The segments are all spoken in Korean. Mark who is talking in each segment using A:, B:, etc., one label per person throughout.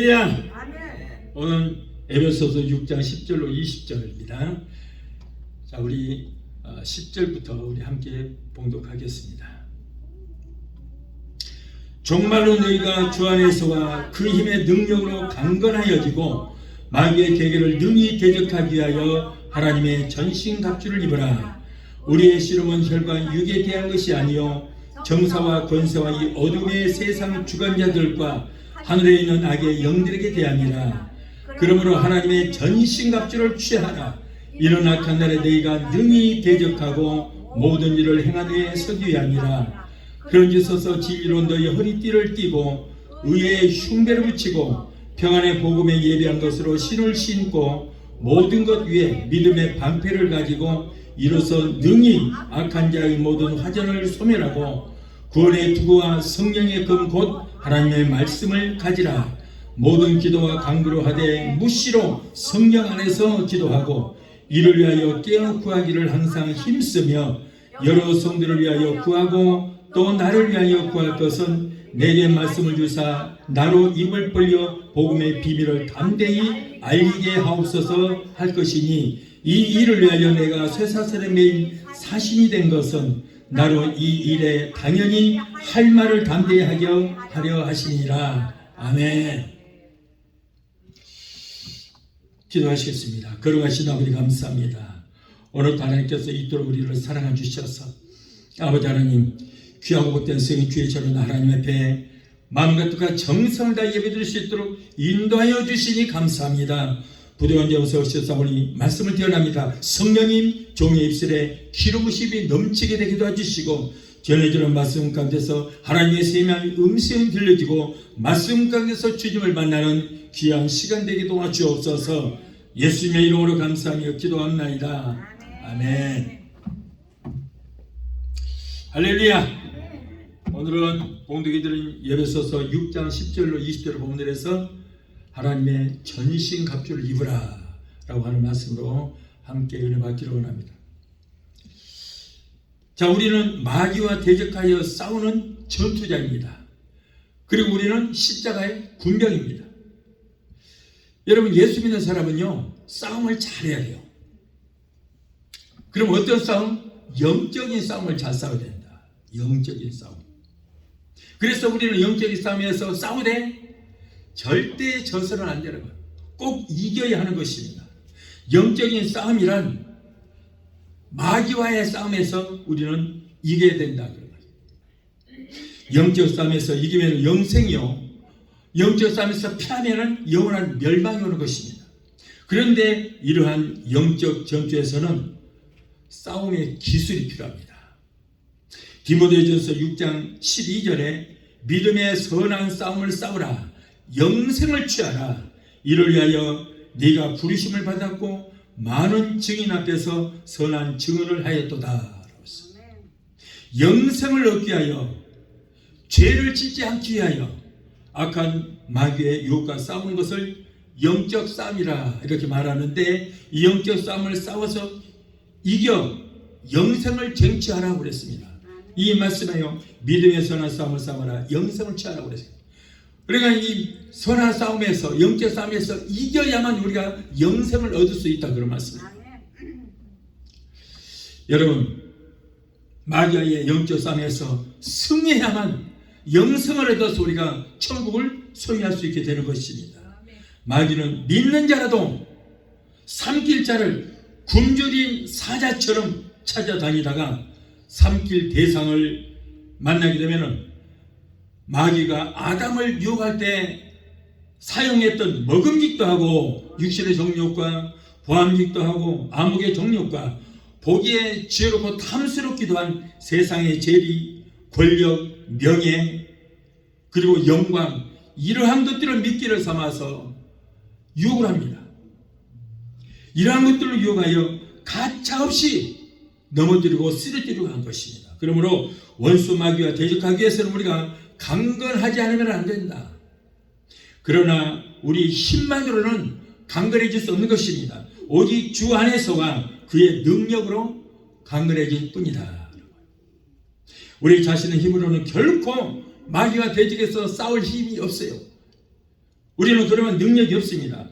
A: 할렐루야.
B: 아멘.
A: 오늘 에베소서 6장 10절로 20절입니다. 자, 우리 10절부터 우리 함께 봉독하겠습니다. 정말로 너희가 주 안에서와 그 힘의 능력으로 강건하여지고 마귀의 계계를 능히 대적하기 위하여 하나님의 전신갑주를 입으라. 우리의 씨름은 혈과 육에 대한 것이 아니요 정사와 권세와 이 어둠의 세상 주관자들과 하늘에 있는 악의 영들에게 대함이라. 그러므로 하나님의 전신갑주를 취하라. 이런 악한 날에 너희가 능히 대적하고 모든 일을 행하되 서기 위함이라. 그런즉 서서 진리로 너희 허리띠를 띠고 의의 흉배를 붙이고 평안의 복음에 예비한 것으로 신을 신고 모든 것 위에 믿음의 방패를 가지고 이로써 능히 악한 자의 모든 화전을 소멸하고 구원의 투구와 성령의 금 곧 하나님의 말씀을 가지라. 모든 기도와 간구로 하되 무시로 성령 안에서 기도하고 이를 위하여 깨어 구하기를 항상 힘쓰며 여러 성들을 위하여 구하고 또 나를 위하여 구할 것은 내게 말씀을 주사 나로 입을 벌려 복음의 비밀을 담대히 알리게 하옵소서 할 것이니 이 일을 위하여 내가 쇠사슬에 매인 사신이 된 것은 나로 이 일에 당연히 할 말을 담대히 하려 하시니라. 아멘. 기도하시겠습니다. 거룩하신 아버지 감사합니다. 오늘도 하나님께서 이토록 우리를 사랑해 주셔서 아버지 하나님 귀하고 복된 성인 주의 저는 하나님 앞에 마음과 뜻과 정성을 다 예배드릴 수 있도록 인도하여 주시니 감사합니다. 부득한 데서 오셔서오니 말씀을 대언합니다. 성령님 종의 입술에 기름부심이 넘치게 되게 도와주시고 전해주는 말씀 가운데서 하나님의 세미한 음성이 들려지고 말씀 가운데서 주님을 만나는 귀한 시간 되게 도와주옵소서. 예수님의 이름으로 감사하며 기도합나이다. 아멘. 할렐루야. 오늘은 봉독이 드린 에베소서 6장 10절로 20절을 본문에서 하나님의 전신갑주를 입으라 라고 하는 말씀으로 함께 은혜 받기를 원합니다. 자, 우리는 마귀와 대적하여 싸우는 전투자입니다. 그리고 우리는 십자가의 군병입니다. 여러분, 예수 믿는 사람은요 싸움을 잘해야 돼요. 그럼 어떤 싸움? 영적인 싸움을 잘 싸워야 된다. 영적인 싸움. 그래서 우리는 영적인 싸움에서 싸우되 절대 져서는 안 되는 거예요. 꼭 이겨야 하는 것입니다. 영적인 싸움이란 마귀와의 싸움에서 우리는 이겨야 된다. 영적 싸움에서 이기면 영생이요, 영적 싸움에서 패하면 영원한 멸망이 오는 것입니다. 그런데 이러한 영적 전투에서는 싸움의 기술이 필요합니다. 디모데전서 6장 12절에 믿음의 선한 싸움을 싸우라. 영생을 취하라. 이를 위하여 네가 부르심을 받았고 많은 증인 앞에서 선한 증언을 하였도다. 영생을 얻기 위하여, 죄를 짓지 않기 위하여 악한 마귀의 유혹과 싸우는 것을 영적 싸움이라 이렇게 말하는데, 이 영적 싸움을 싸워서 이겨 영생을 쟁취하라고 그랬습니다. 이 말씀에요, 믿음의 선한 싸움을 싸워라, 영생을 취하라고 그랬습니다. 그러니까 이 선한 싸움에서, 영적 싸움에서 이겨야만 우리가 영생을 얻을 수 있다, 그런 말씀입니다. 여러분, 마귀와의 영적 싸움에서 승리해야만 영생을 얻어서 우리가 천국을 소유할 수 있게 되는 것입니다. 마귀는 믿는 자라도 삼킬 자를 굶주린 사자처럼 찾아다니다가 삼킬 대상을 만나게 되면은 마귀가 아담을 유혹할 때 사용했던 먹음직도 하고 육신의 정욕과 보암직도 하고 암흑의 정욕과 보기에 지혜롭고 탐스럽기도 한 세상의 재리, 권력, 명예, 그리고 영광, 이러한 것들을 미끼를 삼아서 유혹을 합니다. 이러한 것들을 유혹하여 가차없이 넘어뜨리고 쓰러뜨리고 한 것입니다. 그러므로 원수 마귀와 대적하기 위해서는 우리가 강건하지 않으면 안 된다. 그러나 우리 힘만으로는 강건해질 수 없는 것입니다. 오직 주 안에서와 그의 능력으로 강건해질 뿐이다. 우리 자신의 힘으로는 결코 마귀와 대적해서 싸울 힘이 없어요. 우리는 그러면 능력이 없습니다.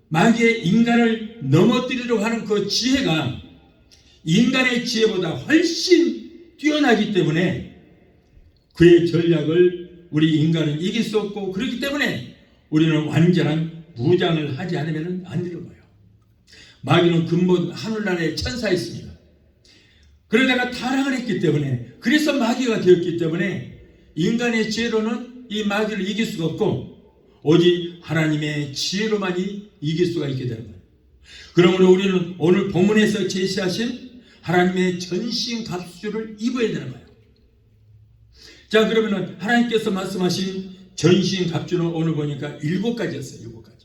A: 마귀의 인간을 넘어뜨리려고 하는 그 지혜가 인간의 지혜보다 훨씬 뛰어나기 때문에 그의 전략을 우리 인간은 이길 수 없고, 그렇기 때문에 우리는 완전한 무장을 하지 않으면 안 되는 거예요. 마귀는 근본 하늘나라의 천사였습니다. 그러다가 타락을 했기 때문에, 그래서 마귀가 되었기 때문에 인간의 지혜로는 이 마귀를 이길 수가 없고 오직 하나님의 지혜로만이 이길 수가 있게 되는 거예요. 그러므로 우리는 오늘 본문에서 제시하신 하나님의 전신갑주를 입어야 되는 거예요. 자, 그러면은 하나님께서 말씀하신 전신갑주는 오늘 보니까 7가지였어요. 7가지.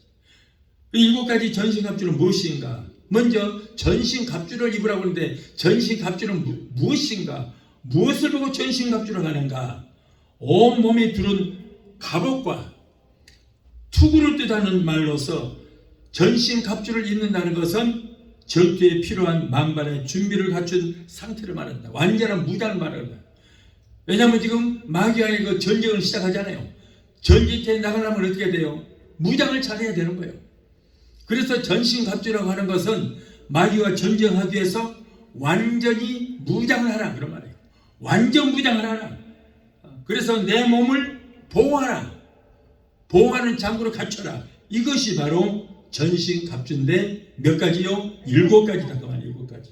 A: 그 7가지 전신갑주는 무엇인가? 먼저 전신갑주를 입으라고 하는데, 전신갑주는 무엇인가? 무엇을 보고 전신갑주를 하는가? 온몸에 두른 갑옷과 투구를 뜻하는 말로서 전신갑주를 입는다는 것은 전투에 필요한 만반의 준비를 갖춘 상태를 말한다. 완전한 무장을 말한다. 왜냐하면 지금 마귀와의 그 전쟁을 시작하잖아요. 전쟁터에 나가려면 어떻게 돼요? 무장을 잘해야 되는 거예요. 그래서 전신갑주라고 하는 것은 마귀와 전쟁하기 위해서 완전히 무장을 하라, 그런 말이에요. 완전 무장을 하라. 그래서 내 몸을 보호하라. 보호하는 장구를 갖춰라. 이것이 바로 전신갑주인데 몇 가지요? 7가지다. 그 말이에요. 7가지.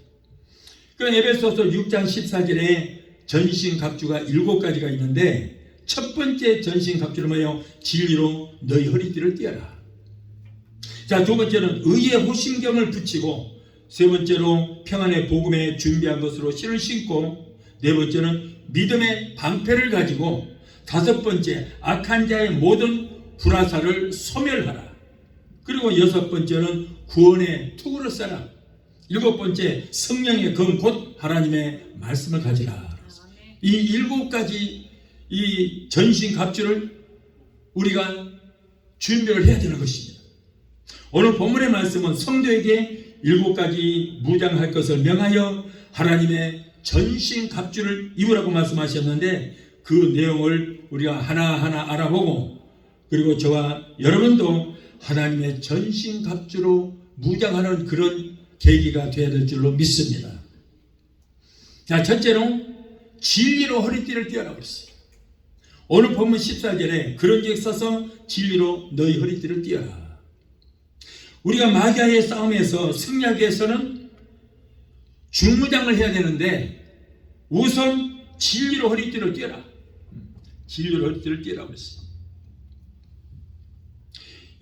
A: 그 에베소서 6장 14절에 전신갑주가 7가지가 있는데, 첫 번째 전신갑주는 뭐예요? 진리로 너희 허리띠를 띠어라. 자, 두 번째는 의의 호심경을 붙이고, 세 번째로 평안의 복음에 준비한 것으로 신을 신고, 네 번째는 믿음의 방패를 가지고, 다섯 번째 악한 자의 모든 불화살을 소멸하라. 그리고 여섯 번째는 구원의 투구를 써라. 일곱 번째 성령의 검 곧 하나님의 말씀을 가지라. 이 7가지 이 전신갑주를 우리가 준비를 해야 되는 것입니다. 오늘 본문의 말씀은 성도에게 7가지 무장할 것을 명하여 하나님의 전신갑주를 입으라고 말씀하셨는데, 그 내용을 우리가 하나하나 알아보고, 그리고 저와 여러분도 하나님의 전신갑주로 무장하는 그런 계기가 되어야 될 줄로 믿습니다. 자, 첫째로 진리로 허리띠를 띠어라고 했어요. 오늘 본문 14절에 그런즉 서서 진리로 너희 허리띠를 띠어라. 우리가 마귀와의 싸움에서 승리하기 위해서는 중무장을 해야 되는데, 우선 진리로 허리띠를 띠어라. 진리로 허리띠를 띠어라고 했어요.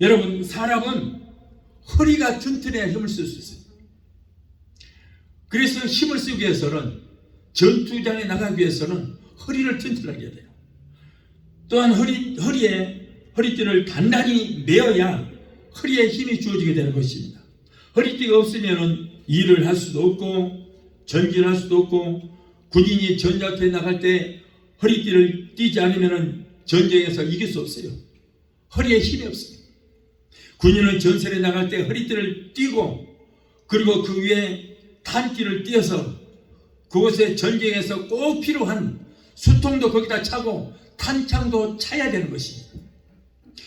A: 여러분, 사람은 허리가 튼튼해야 힘을 쓸 수 있어요. 그래서 힘을 쓰기 위해서는, 전투장에 나가기 위해서는 허리를 튼튼하게 해야 돼요. 또한 허리에 허리띠를 단단히 매어야 허리에 힘이 주어지게 되는 것입니다. 허리띠가 없으면 일을 할 수도 없고 전진할 수도 없고, 군인이 전쟁터에 나갈 때 허리띠를 띠지 않으면 전쟁에서 이길 수 없어요. 허리에 힘이 없어요. 군인은 전선에 나갈 때 허리띠를 띠고, 그리고 그 위에 탄띠를 띄어서 그곳에 전쟁에서 꼭 필요한 수통도 거기다 차고 탄창도 차야 되는 것입니다.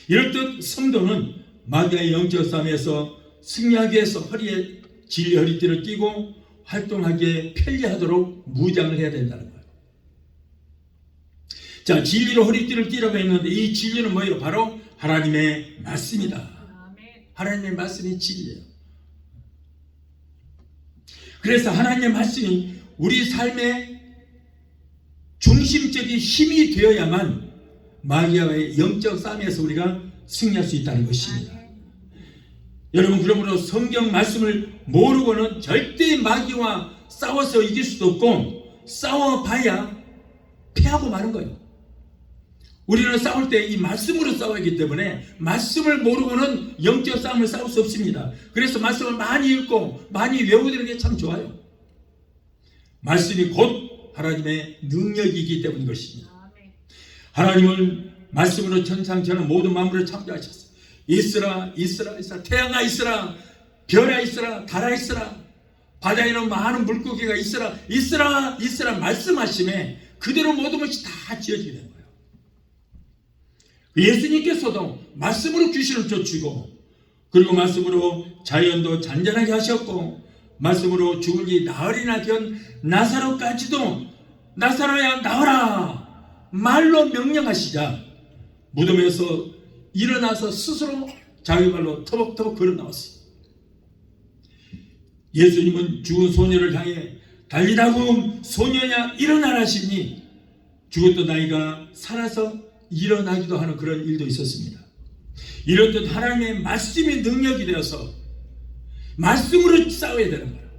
A: 이렇듯 성도는 마귀의 영적 싸움에서 승리하기 위해서 허리에 진리 허리띠를 띠고 활동하기에 편리하도록 무장을 해야 된다는 거예요. 자, 진리로 허리띠를 띠라고 했는데, 이 진리는 뭐예요? 바로 하나님의 말씀이다. 하나님의 말씀이 진리예요. 그래서 하나님의 말씀이 우리 삶의 중심적인 힘이 되어야만 마귀와의 영적 싸움에서 우리가 승리할 수 있다는 것입니다. 여러분, 그러므로 성경 말씀을 모르고는 절대 마귀와 싸워서 이길 수도 없고, 싸워봐야 패하고 마는 거예요. 우리는 싸울 때 이 말씀으로 싸워야 하기 때문에 말씀을 모르고는 영적 싸움을 싸울 수 없습니다. 그래서 말씀을 많이 읽고 많이 외우는 게 참 좋아요. 말씀이 곧 하나님의 능력이기 때문인 것입니다. 하나님은 말씀으로 천상천하 모든 만물을 창조하셨어요. 있으라 있으라 있으라, 태양아 있으라, 별아 있으라, 달아 있으라, 바다에 있는 많은 물고기가 있으라 있으라 있으라 말씀하심에 그대로 모든 것이 다 지어지게 되는 거예요. 예수님께서도 말씀으로 귀신을 쫓고, 그리고 말씀으로 자연도 잔잔하게 하셨고, 말씀으로 죽을지 나으리나 견 나사로까지도 나사로야 나와라 말로 명령하시자 무덤에서 일어나서 스스로 자기 발로 터벅터벅 걸어 나왔어요. 예수님은 죽은 소녀를 향해 달리다고 소녀야 일어나라 하시니 죽었던 나이가 살아서 일어나기도 하는 그런 일도 있었습니다. 이렇듯 하나님의 말씀이 능력이 되어서 말씀으로 싸워야 되는 거예요.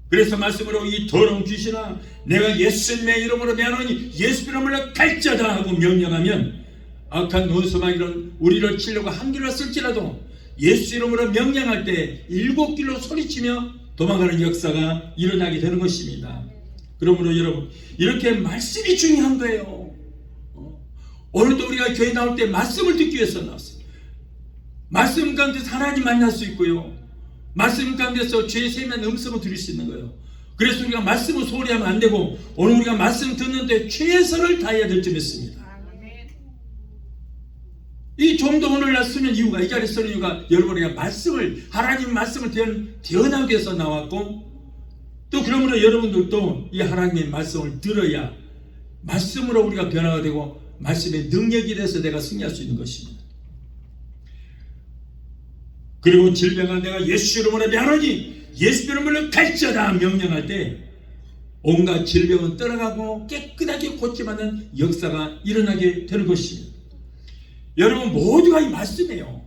A: 그래서 말씀으로 이 더러운 귀신아 내가 예수님의 이름으로 명하노니 예수 이름으로 갈지어다 하고 명령하면 악한 원수마귀는 우리를 치려고 한 길로 쓸지라도 예수 이름으로 명령할 때 7길로 소리치며 도망가는 역사가 일어나게 되는 것입니다. 그러므로 여러분 이렇게 말씀이 중요한 거예요. 오늘도 우리가 교회 나올 때 말씀을 듣기 위해서 나왔어요. 말씀 가운데서 하나님 만날 수 있고요, 말씀 가운데서 죄 세면 음성을 들을 수 있는 거예요. 그래서 우리가 말씀을 소홀히 하면 안 되고 오늘 우리가 말씀 듣는데 최선을 다해야 될 줄 믿습니다. 이 좀더 오늘날 쓰는 이유가, 이 자리에 쓰는 이유가 여러분 우리가 말씀을, 하나님 말씀을 대언하기 위해서 나왔고, 또 그러므로 여러분들도 이 하나님의 말씀을 들어야 말씀으로 우리가 변화가 되고 말씀의 능력이 돼서 내가 승리할 수 있는 것입니다. 그리고 질병아 내가 예수 이름으로 명하노니 예수 이름으로 갈지어다 명령할 때 온갖 질병은 떠나가고 깨끗하게 고침하는 역사가 일어나게 되는 것입니다. 여러분 모두가 이 말씀이에요.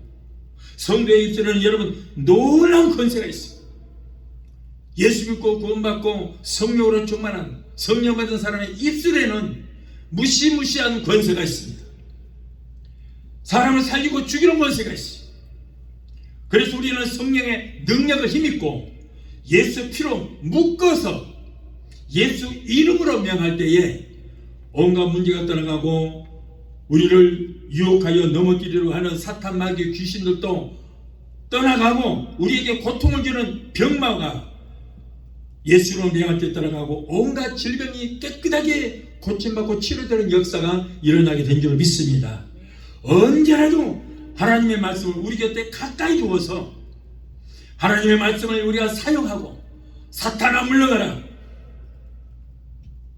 A: 성도의 입술에는 여러분 놀라운 권세가 있습니다. 예수 믿고 구원받고 성령으로 충만한, 성령 받은 사람의 입술에는 무시무시한 권세가 있습니다. 사람을 살리고 죽이는 권세가 있습니다. 그래서 우리는 성령의 능력을 힘입고 예수 피로 묶어서 예수 이름으로 명할 때에 온갖 문제가 떠나가고 우리를 유혹하여 넘어뜨리려고 하는 사탄 마귀 귀신들도 떠나가고 우리에게 고통을 주는 병마가 예수로 명할 때 떠나가고 온갖 질병이 깨끗하게 고침받고 치료되는 역사가 일어나게 된 줄 믿습니다. 언제라도 하나님의 말씀을 우리 곁에 가까이 두어서 하나님의 말씀을 우리가 사용하고 사탄아 물러가라,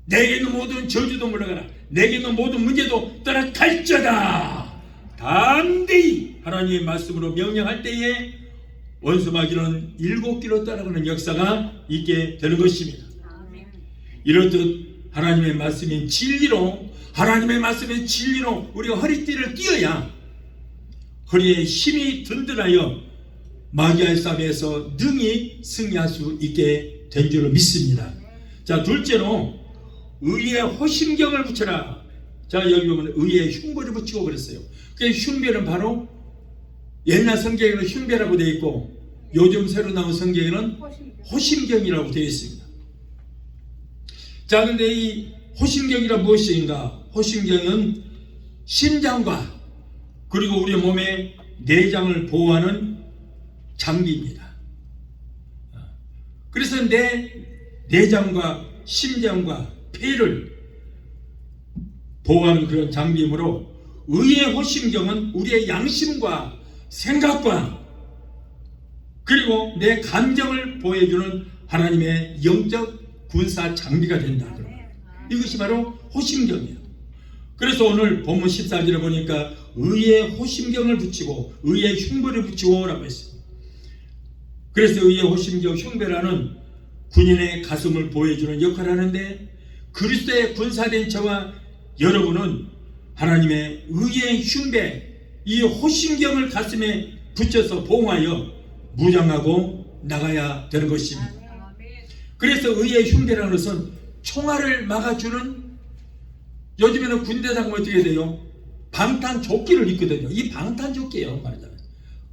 A: 내게 있는 모든 저주도 물러가라, 내게 있는 모든 문제도 떠나갈지어다 담대히 하나님의 말씀으로 명령할 때에 원수마귀는 7길로 따라가는 역사가 있게 되는 것입니다. 이렇듯 하나님의 말씀인 진리로, 하나님의 말씀인 진리로 우리가 허리띠를 띄어야 허리에 힘이 든든하여 마귀의 싸움에서 능히 승리할 수 있게 된 줄을 믿습니다. 자, 둘째로 의의 호심경을 붙여라. 자, 여기 보면 의의 흉배를 붙이고 그랬어요. 그 흉배는 바로 옛날 성경에는 흉배라고 되어 있고 요즘 새로 나온 성경에는 호심경이라고 되어 있습니다. 자, 근데 이 호심경이란 무엇인가? 호심경은 심장과 그리고 우리 몸의 내장을 보호하는 장비입니다. 그래서 내 내장과 심장과 폐를 보호하는 그런 장비이므로 의의 호심경은 우리의 양심과 생각과 그리고 내 감정을 보호해주는 하나님의 영적 군사 장비가 된다. 이것이 바로 호심경이에요. 그래서 오늘 본문 14절에 보니까 의의 호심경을 붙이고 의의 흉배를 붙이고 라고 했어요. 그래서 의의 호심경 흉배라는 군인의 가슴을 보호해주는 역할을 하는데 그리스도의 군사된 저와 여러분은 하나님의 의의 흉배, 이 호심경을 가슴에 붙여서 보호하여 무장하고 나가야 되는 것입니다. 그래서 의의 흉배라는 것은 총알을 막아주는, 요즘에는 군대 가면 어떻게 돼요? 방탄조끼를 입거든요. 이 방탄조끼예요, 말하자면.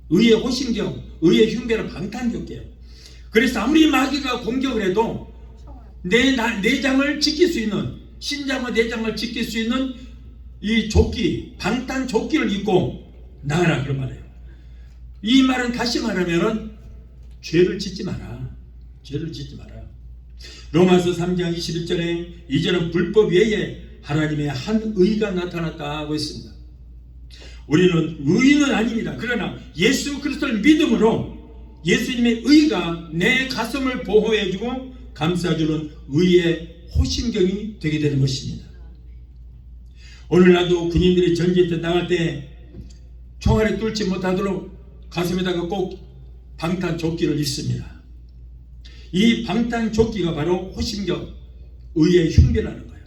A: 의의 호심경, 의의 흉배는 방탄조끼예요. 그래서 아무리 마귀가 공격을 해도 내 내장을 지킬 수 있는, 심장과 내장을 지킬 수 있는 이 조끼, 방탄조끼를 입고 나가라 그런 말이에요. 이 말은 다시 말하면은 죄를 짓지 마라. 죄를 짓지 마라. 로마서 3장 21절에 이제는 불법 외에 하나님의 한 의가 나타났다 하고 있습니다. 우리는 의인은 아닙니다. 그러나 예수 그리스도를 믿음으로 예수님의 의가 내 가슴을 보호해주고 감싸주는 의의 호심경이 되게 되는 것입니다. 오늘 나도 군인들이 전쟁 때 나갈 때 총알에 뚫지 못하도록 가슴에다가 꼭 방탄조끼를 입습니다. 이 방탄조끼가 바로 호심경, 의의 흉배라는 거예요.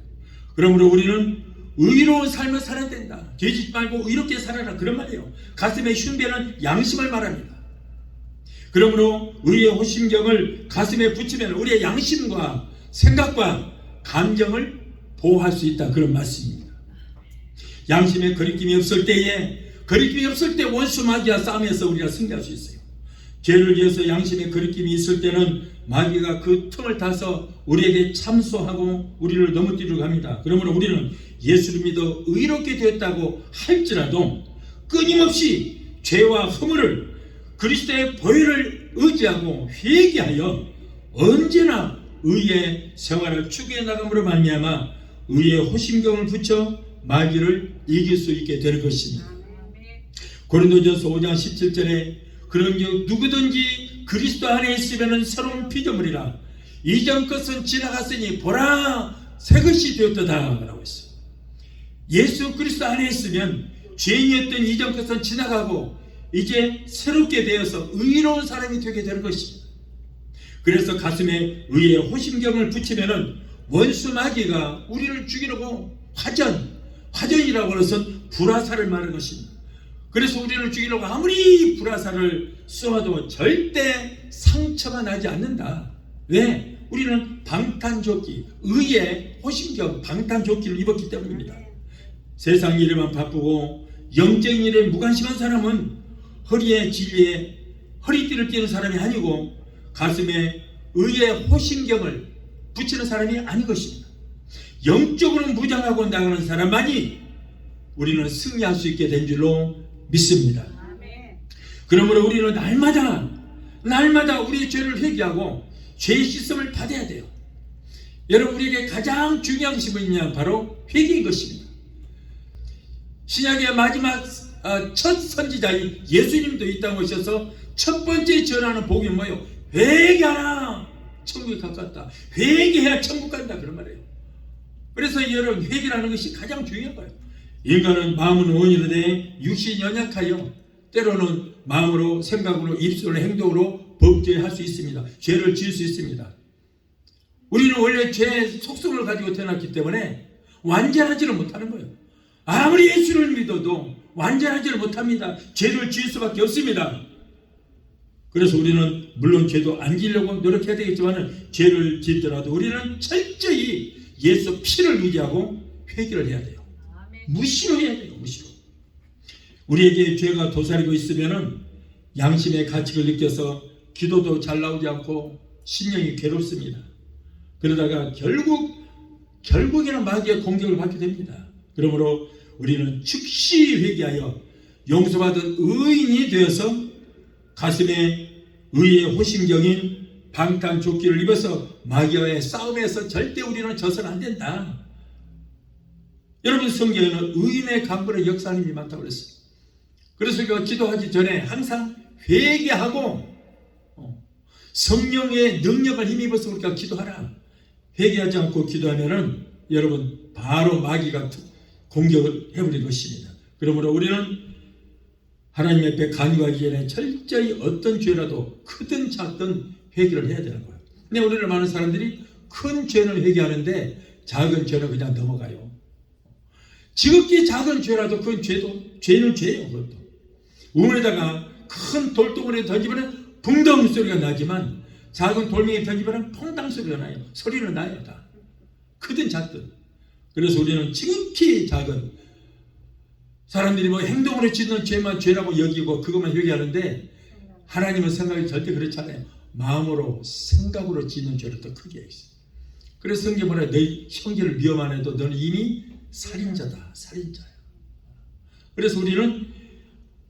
A: 그러므로 우리는 의로운 삶을 살아야 된다. 죄짓지 말고 의롭게 살아라, 그런 말이에요. 가슴의 흉배는 양심을 말합니다. 그러므로 의의 호심경을 가슴에 붙이면 우리의 양심과 생각과 감정을 보호할 수 있다, 그런 말씀입니다. 양심에 거리낌이 없을 때에, 거리낌이 없을 때 원수 마귀와 싸움에서 우리가 승리할 수 있어요. 죄를 지어서 양심에 거리낌이 있을 때는 마귀가 그 틈을 타서 우리에게 참소하고 우리를 넘어뜨리려고 합니다. 그러므로 우리는 예수를 믿어 의롭게 되었다고 할지라도 끊임없이 죄와 허물을 그리스도의 보혈을 의지하고 회개하여 언제나 의의 생활을 추구해 나감으로 말미암아 의의 호심경을 붙여 마귀를 이길 수 있게 되는 것입니다. 고린도전서 5장 17절에 그런즉 누구든지 그리스도 안에 있으면 새로운 피조물이라 이전 것은 지나갔으니 보라 새 것이 되었도다 라고 했어요. 예수 그리스도 안에 있으면 죄인이었던 이전 것은 지나가고 이제 새롭게 되어서 의로운 사람이 되게 되는 것입니다. 그래서 가슴에 의의 호심경을 붙이면은 원수 마귀가 우리를 죽이려고 화전이라고 하는 것은 불화살을 말하는 것입니다. 그래서 우리를 죽이려고 아무리 불화살을 쏘아도 절대 상처가 나지 않는다. 왜? 우리는 방탄조끼, 의의 호심경 방탄조끼를 입었기 때문입니다. 세상 일에만 바쁘고 영적인 일에 무관심한 사람은 허리에 진리에 허리띠를 띠는 사람이 아니고 가슴에 의의 호심경을 붙이는 사람이 아닌 것입니다. 영적으로 무장하고 나가는 사람만이 우리는 승리할 수 있게 된 줄로 믿습니다. 그러므로 우리는 날마다 우리의 죄를 회개하고 죄의 씻음을 받아야 돼요. 여러분, 우리에게 가장 중요한 것이 뭐냐? 바로 회개인 것입니다. 신약의 마지막 첫 선지자인 예수님도 이 땅에 오셔서 첫 번째 전하는 복이 뭐예요? 회개하라, 천국이 가깝다. 회개해야 천국 간다, 그런 말이에요. 그래서 여러분, 회개라는 것이 가장 중요한 거예요. 인간은 마음은 원이로되 육신이 연약하여 때로는 마음으로, 생각으로, 입술로, 행동으로 범죄할 수 있습니다. 죄를 지을 수 있습니다. 우리는 원래 죄의 속성을 가지고 태어났기 때문에 완전하지를 못하는 거예요. 아무리 예수를 믿어도 완전하지를 못합니다. 죄를 지을 수밖에 없습니다. 그래서 우리는 물론 죄도 안 지으려고 노력해야 되겠지만 죄를 짓더라도 우리는 철저히 예수 피를 의지하고 회개를 해야 돼요. 무시로 해야 돼요. 무시로. 우리에게 죄가 도사리고 있으면 양심의 가책을 느껴서 기도도 잘 나오지 않고 심령이 괴롭습니다. 그러다가 결국에는 마귀의 공격을 받게 됩니다. 그러므로 우리는 즉시 회개하여 용서받은 의인이 되어서 가슴에 의의 호심경인 방탄조끼를 입어서 마귀와의 싸움에서 절대 우리는 져서는 안 된다. 여러분, 성경에는 의인의 강건의 역사님이 많다고 그랬어요. 그래서 우리가 기도하기 전에 항상 회개하고 성령의 능력을 힘입어서 우리가 기도하라. 회개하지 않고 기도하면은 여러분 바로 마귀가 공격을 해버릴 것입니다. 그러므로 우리는 하나님 앞에 간구하기 전에 철저히 어떤 죄라도 크든 작든 회개를 해야 되는 거예요. 근데 우리는 많은 사람들이 큰 죄는 회개하는데 작은 죄는 그냥 넘어가요. 지극히 작은 죄라도 그건 죄는 죄예요. 그것도 우물에다가 큰 돌덩어리 던지면 붕덩 소리가 나지만 작은 돌멩이 던지면 퐁당 소리가 나요. 소리는 나요. 다 크든 작든. 그래서 우리는 지극히 작은, 사람들이 뭐 행동으로 짓는 죄만 죄라고 여기고 그것만 회개하는데 하나님은 생각이 절대 그렇지 않아요. 마음으로 생각으로 짓는 죄를 더 크게 있어요. 그래서 성경 뭐라, 너희 형제를 미워만 해도 너는 이미 살인자다. 살인자야. 그래서 우리는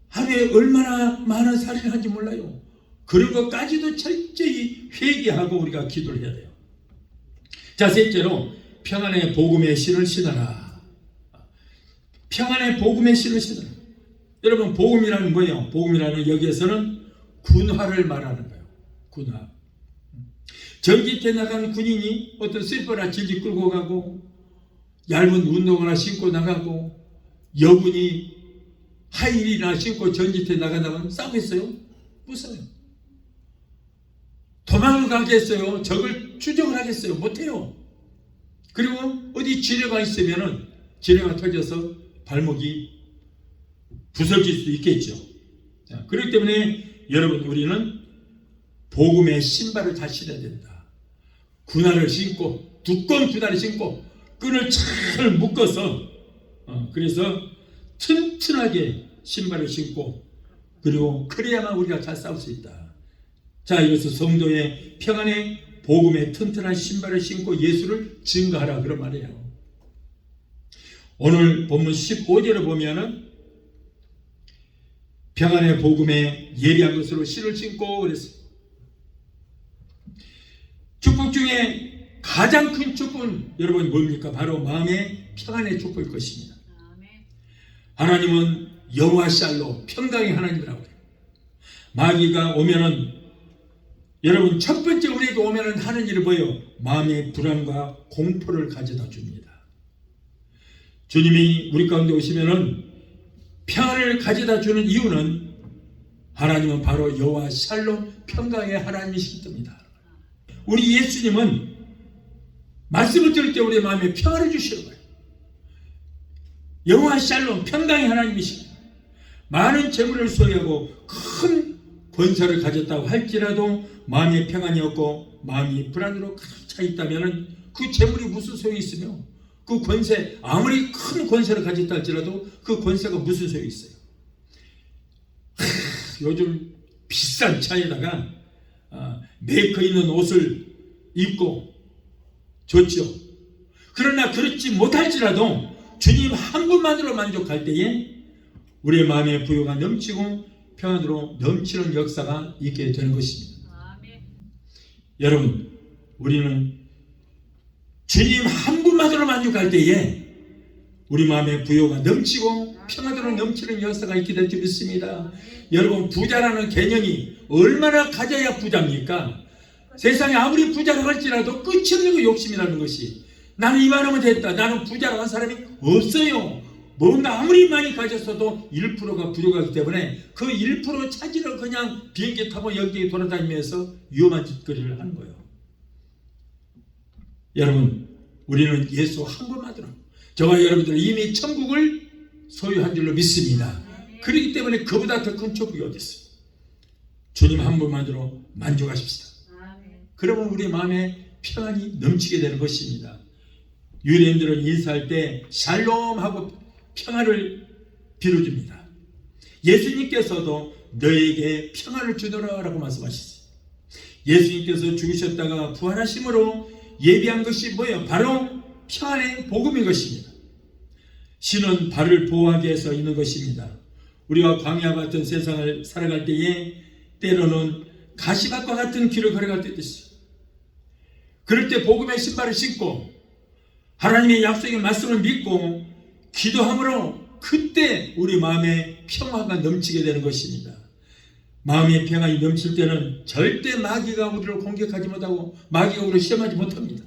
A: 하루에 얼마나 많은 살인을 하는지 몰라요. 그런 것까지도 철저히 회개하고 우리가 기도를 해야 돼요. 자, 셋째로 평안의 복음의 씨를 신어라. 평안의 복음의 씨를 신어라. 여러분 복음이라는 뭐예요? 복음이라는 여기에서는 군화를 말하는 거예요. 군화. 전기태 나간 군인이 어떤 슬퍼나 질질 끌고 가고 얇은 운동화나 신고 나가고 여군이 하이힐이나 신고 전기태 나간다면 싸우겠어요? 무서워요. 도망을 가겠어요? 적을 추적을 하겠어요? 못해요. 그리고 어디 지뢰가 있으면은 지뢰가 터져서 발목이 부서질 수도 있겠죠. 자, 그렇기 때문에 여러분 우리는 복음의 신발을 다 신어야 된다. 군화를 신고 두꺼운 군화를 신고 끈을 잘 묶어서 그래서 튼튼하게 신발을 신고 그리고 그래야만 우리가 잘 싸울 수 있다. 자, 이것은 성도의 평안의 복음의 튼튼한 신발을 신고 예수를 증거하라 그런 말이에요. 오늘 본문 15절을 보면은 평안의 복음에 예리한 것으로 신을 신고 그랬어요. 축복 중에 가장 큰 축복은 여러분 뭡니까? 바로 마음의 평안의 축복일 것입니다. 하나님은 여호와 샬롬 평강의 하나님이라고 해요. 마귀가 오면은 여러분 첫 번째 우리에게 오면은 하는 일이 뭐예요? 마음의 불안과 공포를 가져다 줍니다. 주님이 우리 가운데 오시면은 평안을 가져다 주는 이유는 하나님은 바로 여호와 샬롬 평강의 하나님이시기 때문이다. 우리 예수님은 말씀을 들을 때 우리의 마음에 평안을 주시는 거예요. 여호와 샬롬 평강의 하나님이십니다. 많은 재물을 소유하고 큰 권세를 가졌다고 할지라도 마음의 평안이 없고 마음이 불안으로 가득 차 있다면 그 재물이 무슨 소용이 있으며 그 권세 아무리 큰 권세를 가졌다 할지라도 그 권세가 무슨 소용이 있어요. 요즘 비싼 차에다가 메이커 있는 옷을 입고 좋죠. 그러나 그렇지 못할지라도 주님 한 분만으로 만족할 때에 우리의 마음의 부요가 넘치고 평안으로 넘치는 역사가 있게 되는 것입니다. 여러분 우리는 주님 한 분만으로 만족할 때에 우리 마음의 부요가 넘치고 평안으로 넘치는 역사가 있게 될 줄 믿습니다. 여러분 부자라는 개념이 얼마나 가져야 부자입니까? 세상에 아무리 부자라고 할지라도 끝이 없는 그 욕심이라는 것이 나는 이만하면 됐다. 나는 부자라고 한 사람이 없어요. 뭔가 아무리 많이 가졌어도 1%가 부족하기 때문에 그 1% 차지를 그냥 비행기 타고 여기 돌아다니면서 위험한 짓거리를 하는 거예요. 여러분 우리는 예수 한 분만으로 저와 여러분들은 이미 천국을 소유한 줄로 믿습니다. 그렇기 때문에 그보다 더 큰 축복이 어디 있어요. 주님 한 분만으로 만족하십시다. 그러면 우리 마음에 평안이 넘치게 되는 것입니다. 유대인들은 인사할 때 샬롬 하고 평안을 빌어줍니다. 예수님께서도 너에게 평안을 주노라 라고 말씀하셨어요. 예수님께서 죽으셨다가 부활하심으로 예비한 것이 뭐예요? 바로 평안의 복음인 것입니다. 신은 발을 보호하기 위해서 있는 것입니다. 우리가 광야 같은 세상을 살아갈 때에 때로는 가시밭과 같은 길을 걸어갈 때도 있어요. 그럴 때 복음의 신발을 신고 하나님의 약속의 말씀을 믿고 기도함으로 그때 우리 마음에 평화가 넘치게 되는 것입니다. 마음의 평안이 넘칠 때는 절대 마귀가 우리를 공격하지 못하고 마귀가 우리를 시험하지 못합니다.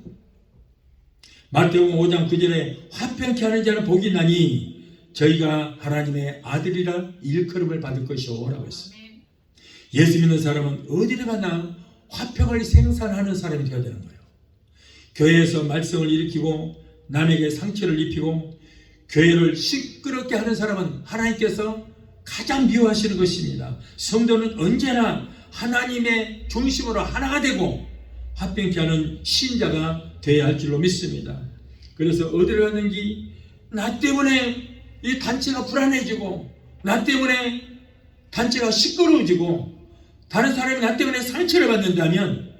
A: 마태복음 5장 9절에 화평케 하는 자는 복이 나니 저희가 하나님의 아들이라 일컬음을 받을 것이오 라고 했어요. 예수 믿는 사람은 어디를 가나 화평을 생산하는 사람이 되어야 되는 거예요. 교회에서 말썽을 일으키고 남에게 상처를 입히고 교회를 시끄럽게 하는 사람은 하나님께서 가장 미워하시는 것입니다. 성도는 언제나 하나님의 중심으로 하나가 되고 화평케 하는 신자가 되어야 할 줄로 믿습니다. 그래서 어디를 가든지 나 때문에 이 단체가 불안해지고 나 때문에 단체가 시끄러워지고 다른 사람이 나 때문에 상처를 받는다면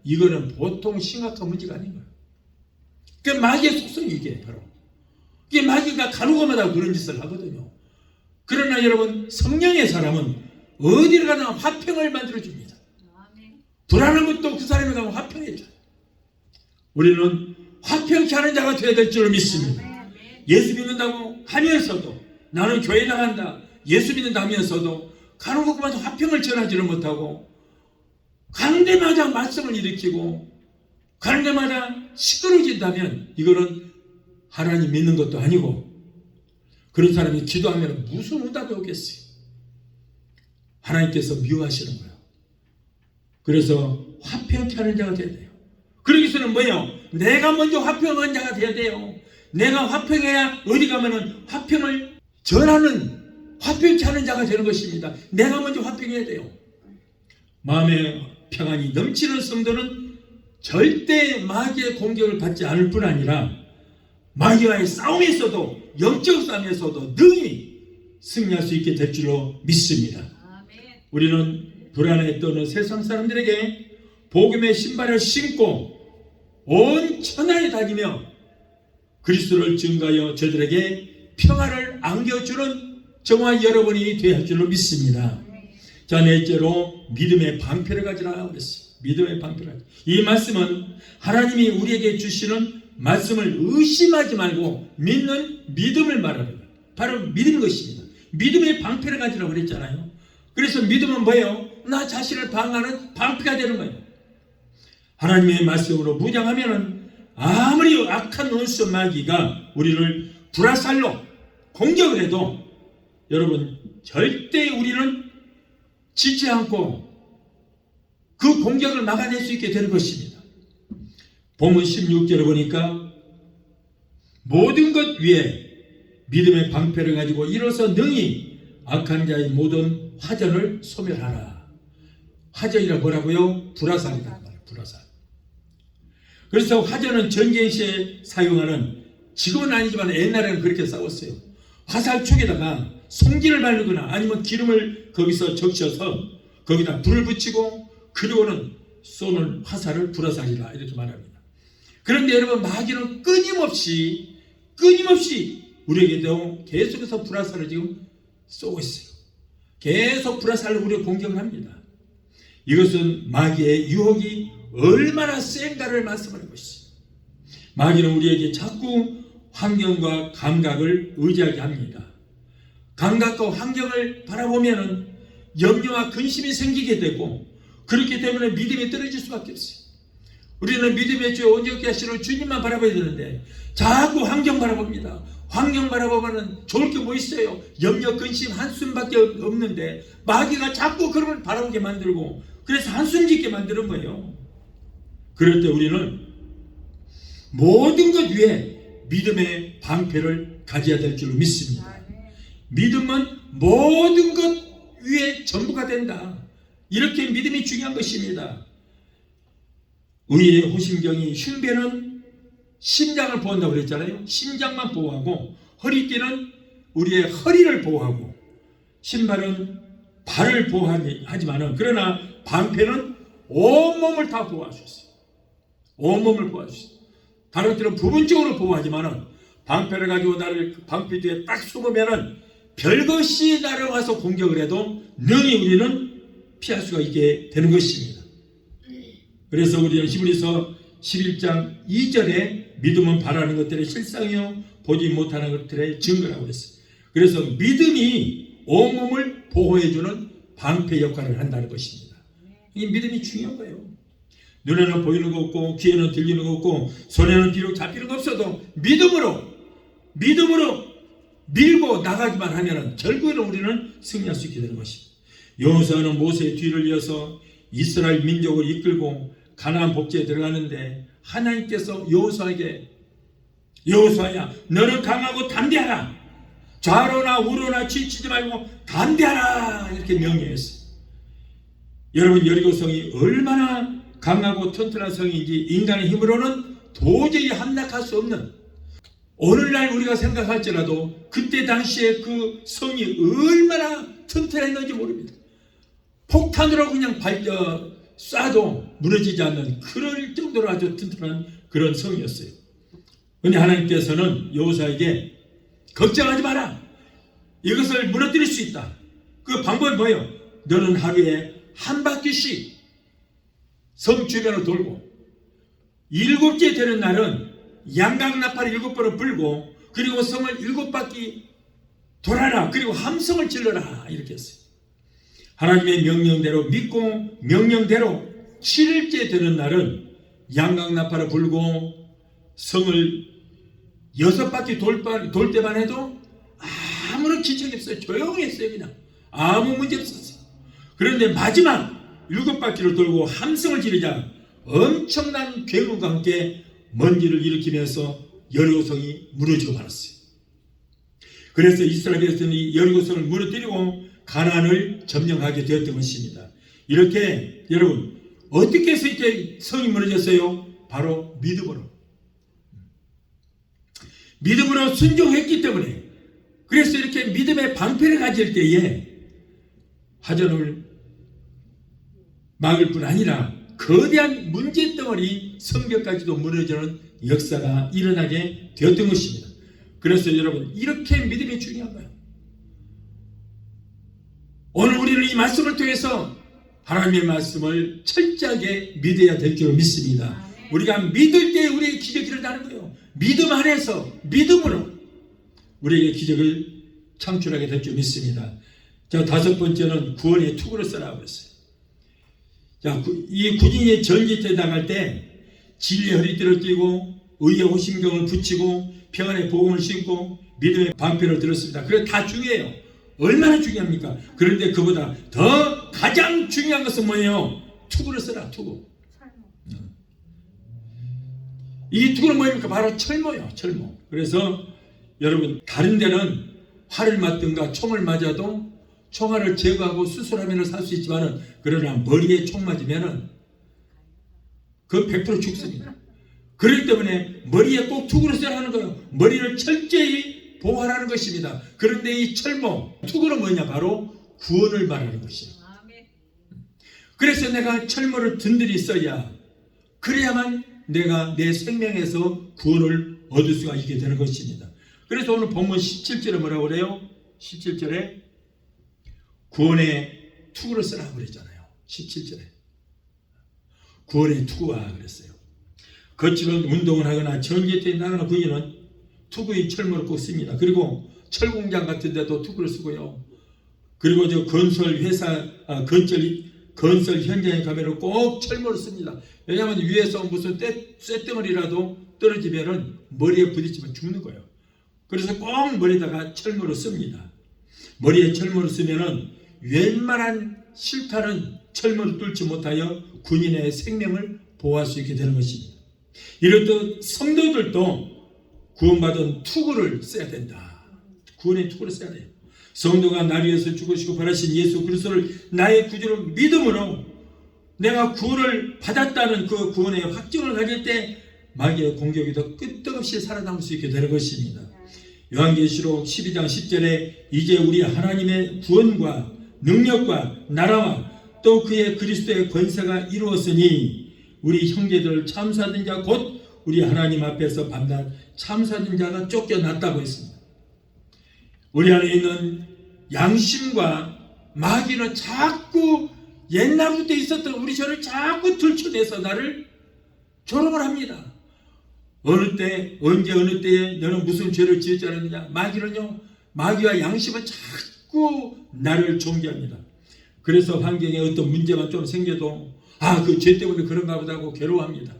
A: 이거는 보통 심각한 문제가 아닌 거예요. 그 마귀의 속성이 이게 바로 이게 마귀가 가루가마다 그런 짓을 하거든요. 그러나 여러분 성령의 사람은 어디를 가나 화평을 만들어줍니다. 불안한 것도 그 사람이 가면 화평해져요. 우리는 화평케 하는 자가 되어야 될 줄 믿습니다. 예수 믿는다고 하면서도 나는 교회 나간다, 예수 믿는다면서도 가는 곳마다 화평을 전하지를 못하고 가는 데마다 말썽을 일으키고 가는 데마다 시끄러워진다면 이거는 하나님 믿는 것도 아니고 그런 사람이 기도하면 무슨 응답이 오겠어요. 하나님께서 미워하시는 거예요. 그래서 화평케 하는 자가 돼야 돼요. 그러기 위해서는 뭐예요? 내가 먼저 화평한 자가 돼야 돼요. 내가 화평해야 어디 가면은 화평을 전하는 화평케 하는 자가 되는 것입니다. 내가 먼저 화평해야 돼요. 마음의 평안이 넘치는 성도는 절대 마귀의 공격을 받지 않을 뿐 아니라 마귀와의 싸움에서도 영적 싸움에서도 능히 승리할 수 있게 될 줄로 믿습니다. 우리는 불안에 떠는 세상 사람들에게 복음의 신발을 신고 온 천하에 다니며 그리스도를 증거하여 저들에게 평화를 안겨주는 저와 여러분이 되어야 할 줄로 믿습니다. 자, 넷째로 믿음의 방패를 가지라 그랬어요. 믿음의 방패를 가지라. 이 말씀은 하나님이 우리에게 주시는 말씀을 의심하지 말고 믿는 믿음을 말하는 거예요. 바로 믿는 것입니다. 믿음의 방패를 가지라고 그랬잖아요. 그래서 믿음은 뭐예요? 나 자신을 방어하는 방패가 되는 거예요. 하나님의 말씀으로 무장하면은 아무리 악한 원수 마귀가 우리를 불화살로 공격을 해도 여러분 절대 우리는 지지 않고 그 공격을 막아낼 수 있게 되는 것입니다. 본문 16절에 보니까 모든 것 위에 믿음의 방패를 가지고 일어서 능히 악한 자의 모든 화전을 소멸하라. 화전이라 뭐라고요? 불화살이다. 불화살. 그래서 화전은 전쟁 시에 사용하는, 지금은 아니지만 옛날에는 그렇게 싸웠어요. 화살촉에다가 송진을 바르거나 아니면 기름을 거기서 적셔서 거기다 불을 붙이고 그리고는 쏘는 화살을 불화살이라 이렇게 말합니다. 그런데 여러분 마귀는 끊임없이 우리에게도 계속해서 불화살을 지금 쏘고 있어요. 계속 불화살로 우리를 공격을 합니다. 이것은 마귀의 유혹이 얼마나 센가를 말씀하는 것이죠. 마귀는 우리에게 자꾸 환경과 감각을 의지하게 합니다. 감각과 환경을 바라보면 염려와 근심이 생기게 되고 그렇기 때문에 믿음이 떨어질 수밖에 없어요. 우리는 믿음의 주 온전케 하시는 주님만 바라봐야 되는데 자꾸 환경 바라봅니다. 환경 바라보면 좋을 게 뭐 있어요? 염려, 근심, 한숨밖에 없는데 마귀가 자꾸 그런 걸 바라보게 만들고 그래서 한숨 짓게 만드는 거예요. 그럴 때 우리는 모든 것 위에 믿음의 방패를 가져야 될 줄 믿습니다. 믿음은 모든 것 위에 전부가 된다. 이렇게 믿음이 중요한 것입니다. 의의 호심경이 흉배는 심장을 보호한다고 그랬잖아요. 심장만 보호하고 허리띠는 우리의 허리를 보호하고 신발은 발을 보호하지만은 그러나 방패는 온몸을 다 보호할 수 있어요. 온몸을 보호할 수 있어요. 다른 것들은 부분적으로 보호하지만은 방패를 가지고 나를 방패 뒤에 딱 숨으면은 별것이 나를 와서 공격을 해도 능히 우리는 피할 수가 있게 되는 것입니다. 그래서 우리는 히브리서 11장 2절에 믿음은 바라는 것들의 실상이요 보지 못하는 것들의 증거라고 했어요. 그래서 믿음이 온몸을 보호해주는 방패 역할을 한다는 것입니다. 이 믿음이 중요한 거예요. 눈에는 보이는 거 없고 귀에는 들리는 거 없고 손에는 비록 잡히는 거 없어도 믿음으로 밀고 나가기만 하면 결국에는 우리는 승리할 수 있게 되는 것입니다. 여호수아는 모세의 뒤를 이어서 이스라엘 민족을 이끌고 가나안 복지에 들어가는데 하나님께서 여호수아에게 여호수아야 너는 강하고 담대하라. 좌로나 우로나 지치지 말고 담대하라 이렇게 명령했어요. 여러분 여리고성이 얼마나 강하고 튼튼한 성인지 인간의 힘으로는 도저히 함락할 수 없는 오늘날 우리가 생각할지라도 그때 당시에 그 성이 얼마나 튼튼했는지 모릅니다. 폭탄으로 그냥 쏴도 무너지지 않는 그럴 정도로 아주 튼튼한 그런 성이었어요. 그런데 하나님께서는 여호수아에게 걱정하지 마라. 이것을 무너뜨릴 수 있다. 그 방법이 뭐예요? 너는 하루에 한 바퀴씩 성 주변을 돌고 7째 되는 날은 양각 나팔을 7번을 불고 그리고 성을 7바퀴 돌아라 그리고 함성을 질러라 이렇게 했어요. 하나님의 명령대로 믿고 명령대로 7일째 되는 날은 양강나팔을 불고 성을 6바퀴 돌 때만 해도 아무런 기척이 없어요. 조용했어요. 그냥 아무 문제 없었어요. 그런데 마지막 7바퀴를 돌고 함성을 지르자 엄청난 괴물과 함께 먼지를 일으키면서 여리고성이 무너지고 말았어요. 그래서 이스라엘 백성이 여리고성을 무너뜨리고 가나안을 점령하게 되었던 것입니다. 이렇게 여러분 어떻게 해서 이렇게 성이 무너졌어요? 바로 믿음으로 순종했기 때문에. 그래서 이렇게 믿음의 방패를 가질 때에 화전을 막을 뿐 아니라 거대한 문제덩어리 성벽까지도 무너지는 역사가 일어나게 되었던 것입니다. 그래서 여러분 이렇게 믿음이 중요한 거예요. 오늘 우리는 이 말씀을 통해서 하나님의 말씀을 철저하게 믿어야 될 줄 믿습니다. 우리가 믿을 때 우리에게 기적이 일어나는 거예요. 믿음 안에서 믿음으로 우리에게 기적을 창출하게 될 줄 믿습니다. 자, 5번째는 구원의 투구를 써라 그랬어요. 자, 이 군인이 전기에 나갈 때 진리의 허리띠를 띠고 의의 호심경을 붙이고 평안의 복음을 신고 믿음의 방패를 들었습니다. 그게 다 중요해요. 얼마나 중요합니까? 그런데 그보다 더 가장 중요한 것은 뭐예요? 투구를 써라. 투구. 이 투구는 뭐입니까? 바로 철모요. 철모. 그래서 여러분 다른 데는 활을 맞든가 총을 맞아도 총알을 제거하고 수술하면 살 수 있지만은 그러나 머리에 총 맞으면은 그 100% 죽습니다. 그렇기 때문에 머리에 꼭 투구를 써야 하는 거예요. 머리를 철저히 보호하라는 것입니다. 그런데 이 철모, 투구는 뭐냐? 바로 구원을 말하는 것이에요. 그래서 내가 철모를 든든히 써야 그래야만 내가 내 생명에서 구원을 얻을 수가 있게 되는 것입니다. 그래서 오늘 본문 17절에 뭐라고 그래요? 17절에 구원의 투구를 쓰라 그랬잖아요. 17절에 구원의 투구가 그랬어요. 거칠은 운동을 하거나 전기에 나가는 군인은 투구의 철모를 꼭 씁니다. 그리고 철공장 같은 데도 투구를 쓰고요. 그리고 저 건설 회사 건설 현장에 가면 꼭 철모를 씁니다. 왜냐하면 위에서 무슨 쇳덩어리라도 떨어지면 머리에 부딪히면 죽는 거예요. 그래서 꼭 머리에다가 철모를 씁니다. 머리에 철모를 쓰면은 웬만한 실타는 철모를 뚫지 못하여 군인의 생명을 보호할 수 있게 되는 것입니다. 이렇듯 성도들도 구원받은 투구를 써야 된다. 구원의 투구를 써야 돼요. 성도가 나를 위해서 죽으시고 벌하신 예수 그리스도를 나의 구주로 믿음으로 내가 구원을 받았다는 그 구원의 확증을 가질 때 마귀의 공격에도 끄떡없이 살아남을 수 있게 되는 것입니다. 요한계시록 12장 10절에 이제 우리 하나님의 구원과 능력과 나라와 또 그의 그리스도의 권세가 이루었으니 우리 형제들을 참수하던 자 곧 우리 하나님 앞에서 밤낮 참수하던 자가 쫓겨났다고 했습니다. 우리 안에 있는 양심과 마귀는 자꾸 옛날부터 있었던 우리 죄를 자꾸 들춰내서 나를 조롱을 합니다. 어느 때 언제 어느 때에 너는 무슨 죄를 지었지 않았느냐. 마귀는요, 마귀와 양심은 자꾸 나를 종기합니다. 그래서 환경에 어떤 문제만 좀 생겨도 그 죄 때문에 그런가 보다 하고 괴로워합니다.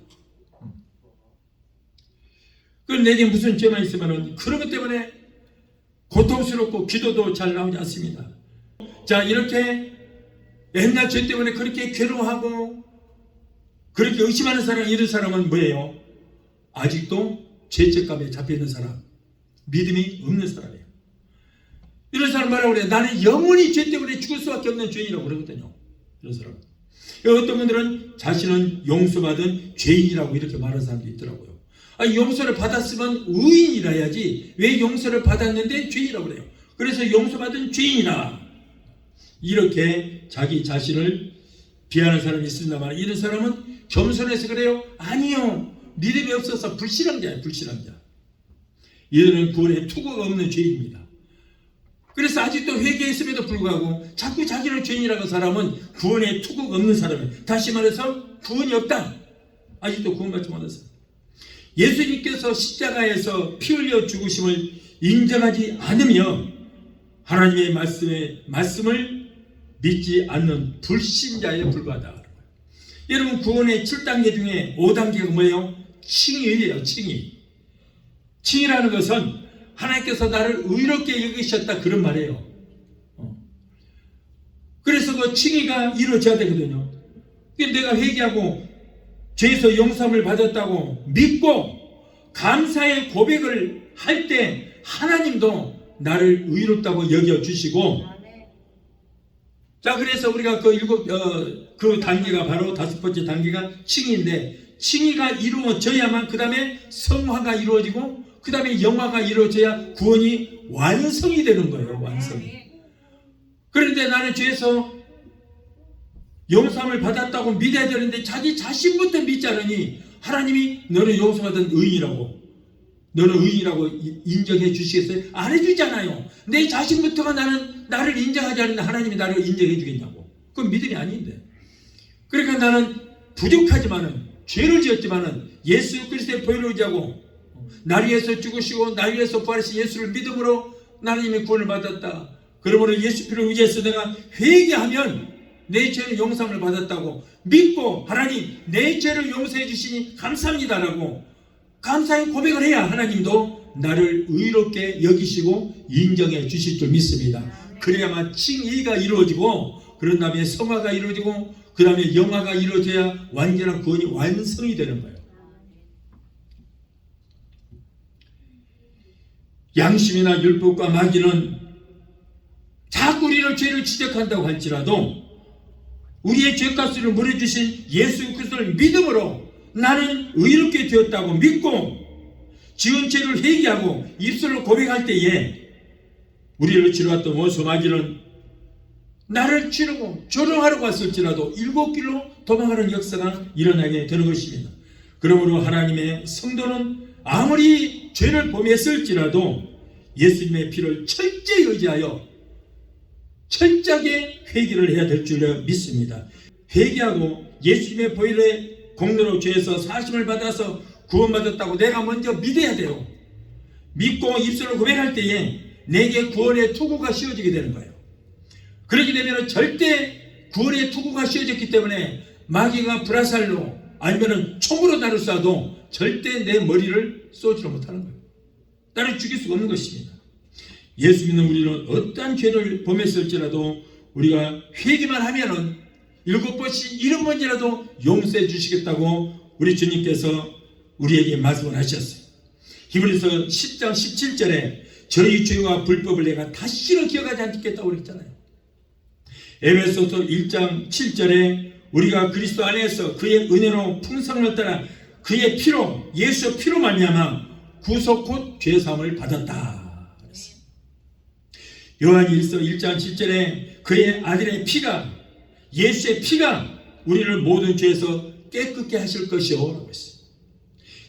A: 그럼 내게 무슨 죄만 있으면 그런 것 때문에 고통스럽고 기도도 잘 나오지 않습니다. 자, 이렇게 옛날 죄 때문에 그렇게 괴로워하고 그렇게 의심하는 사람, 이런 사람은 뭐예요? 아직도 죄책감에 잡혀있는 사람, 믿음이 없는 사람이에요. 이런 사람 뭐라고 그래요? 나는 영원히 죄 때문에 죽을 수밖에 없는 죄인이라고 그러거든요. 이런 사람. 어떤 분들은 자신은 용서받은 죄인이라고 이렇게 말하는 사람도 있더라고요. 용서를 받았으면 의인이라 해야지 왜 용서를 받았는데 죄인이라고 그래요. 그래서 용서받은 죄인이라 이렇게 자기 자신을 비하하는 사람이 있습니다만, 이런 사람은 겸손해서 그래요? 아니요, 믿음이 없어서 불신앙자예요. 불신앙자. 이들은 구원에 투구가 없는 죄인입니다. 그래서 아직도 회개했음에도 불구하고 자꾸 자기를 죄인이라고 하는 사람은 구원에 투구가 없는 사람이에요. 다시 말해서 구원이 없다. 아직도 구원받지 못했어요. 예수님께서 십자가에서 피 흘려 죽으심을 인정하지 않으며 하나님의 말씀을 믿지 않는 불신자에 불과하다. 여러분, 구원의 7단계 중에 5단계가 뭐예요? 칭의예요. 칭의라는 것은 하나님께서 나를 의롭게 여기셨다, 그런 말이에요. 그래서 그 칭의가 이루어져야 되거든요. 내가 회개하고 죄에서 용서함을 받았다고 믿고 감사의 고백을 할 때 하나님도 나를 의롭다고 여겨주시고, 자, 그래서 우리가 그 단계가 바로 5번째 단계가 칭의인데, 칭의가 이루어져야만 그 다음에 성화가 이루어지고 그 다음에 영화가 이루어져야 구원이 완성이 되는 거예요. 완성이. 그런데 나는 죄에서 용서함을 받았다고 믿어야 되는데 자기 자신부터 믿지 않으니 하나님이 너는 용서받은 의인이라고, 너는 의인이라고 인정해 주시겠어요? 안 해주잖아요. 내 자신부터가 나를 인정하지 않는데 하나님이 나를 인정해 주겠냐고. 그건 믿음이 아닌데. 그러니까 나는 부족하지만은, 죄를 지었지만은 예수 그리스도의 보혈을 의지하고 나를 위해서 죽으시고 나를 위해서 부활하신 예수를 믿음으로 하나님의 구원을 받았다. 그러므로 예수 피를 의지해서 내가 회개하면 내 죄는 용서함을 받았다고 믿고, 하나님 내 죄를 용서해 주시니 감사합니다라고 감사의 고백을 해야 하나님도 나를 의롭게 여기시고 인정해 주실 줄 믿습니다. 그래야만 칭의가 이루어지고, 그런 다음에 성화가 이루어지고, 그 다음에 영화가 이루어져야 완전한 구원이 완성이 되는 거예요. 양심이나 율법과 마귀는 자꾸 우리를 죄를 지적한다고 할지라도 우리의 죄값을 물어주신 예수 그리스도를 믿음으로 나는 의롭게 되었다고 믿고 지은 죄를 회개하고 입술로 고백할 때에 우리를 치러왔던 원수 마귀는 나를 치르고 조롱하러 갔을지라도 7길로 도망가는 역사가 일어나게 되는 것입니다. 그러므로 하나님의 성도는 아무리 죄를 범했을지라도 예수님의 피를 철저히 의지하여 철저하게 회개를 해야 될 줄 믿습니다. 회개하고 예수님의 보혈의 공로로 죄에서 사심을 받아서 구원받았다고 내가 먼저 믿어야 돼요. 믿고 입술로 고백할 때에 내게 구원의 투구가 씌워지게 되는 거예요. 그렇게 되면 절대 구원의 투구가 씌워졌기 때문에 마귀가 불화살로 아니면 총으로 나를 쏴도 절대 내 머리를 쏘지를 못하는 거예요. 나를 죽일 수가 없는 것입니다. 예수 믿는 우리는 어떠한 죄를 범했을지라도 우리가 회개만 하면은 7번씩 7번이라도 용서해 주시겠다고 우리 주님께서 우리에게 말씀을 하셨어요. 히브리서 10장 17절에 저희 죄와 불법을 내가 다시는 기억하지 않겠다고 그랬잖아요. 에베소서 1장 7절에 우리가 그리스도 안에서 그의 은혜로 풍성을 따라 그의 피로, 예수의 피로 말미암아 구속 곧 죄사함을 받았다. 요한일서 1장 7절에 그의 아들의 피가, 예수의 피가 우리를 모든 죄에서 깨끗게 하실 것이요 라고 했어요.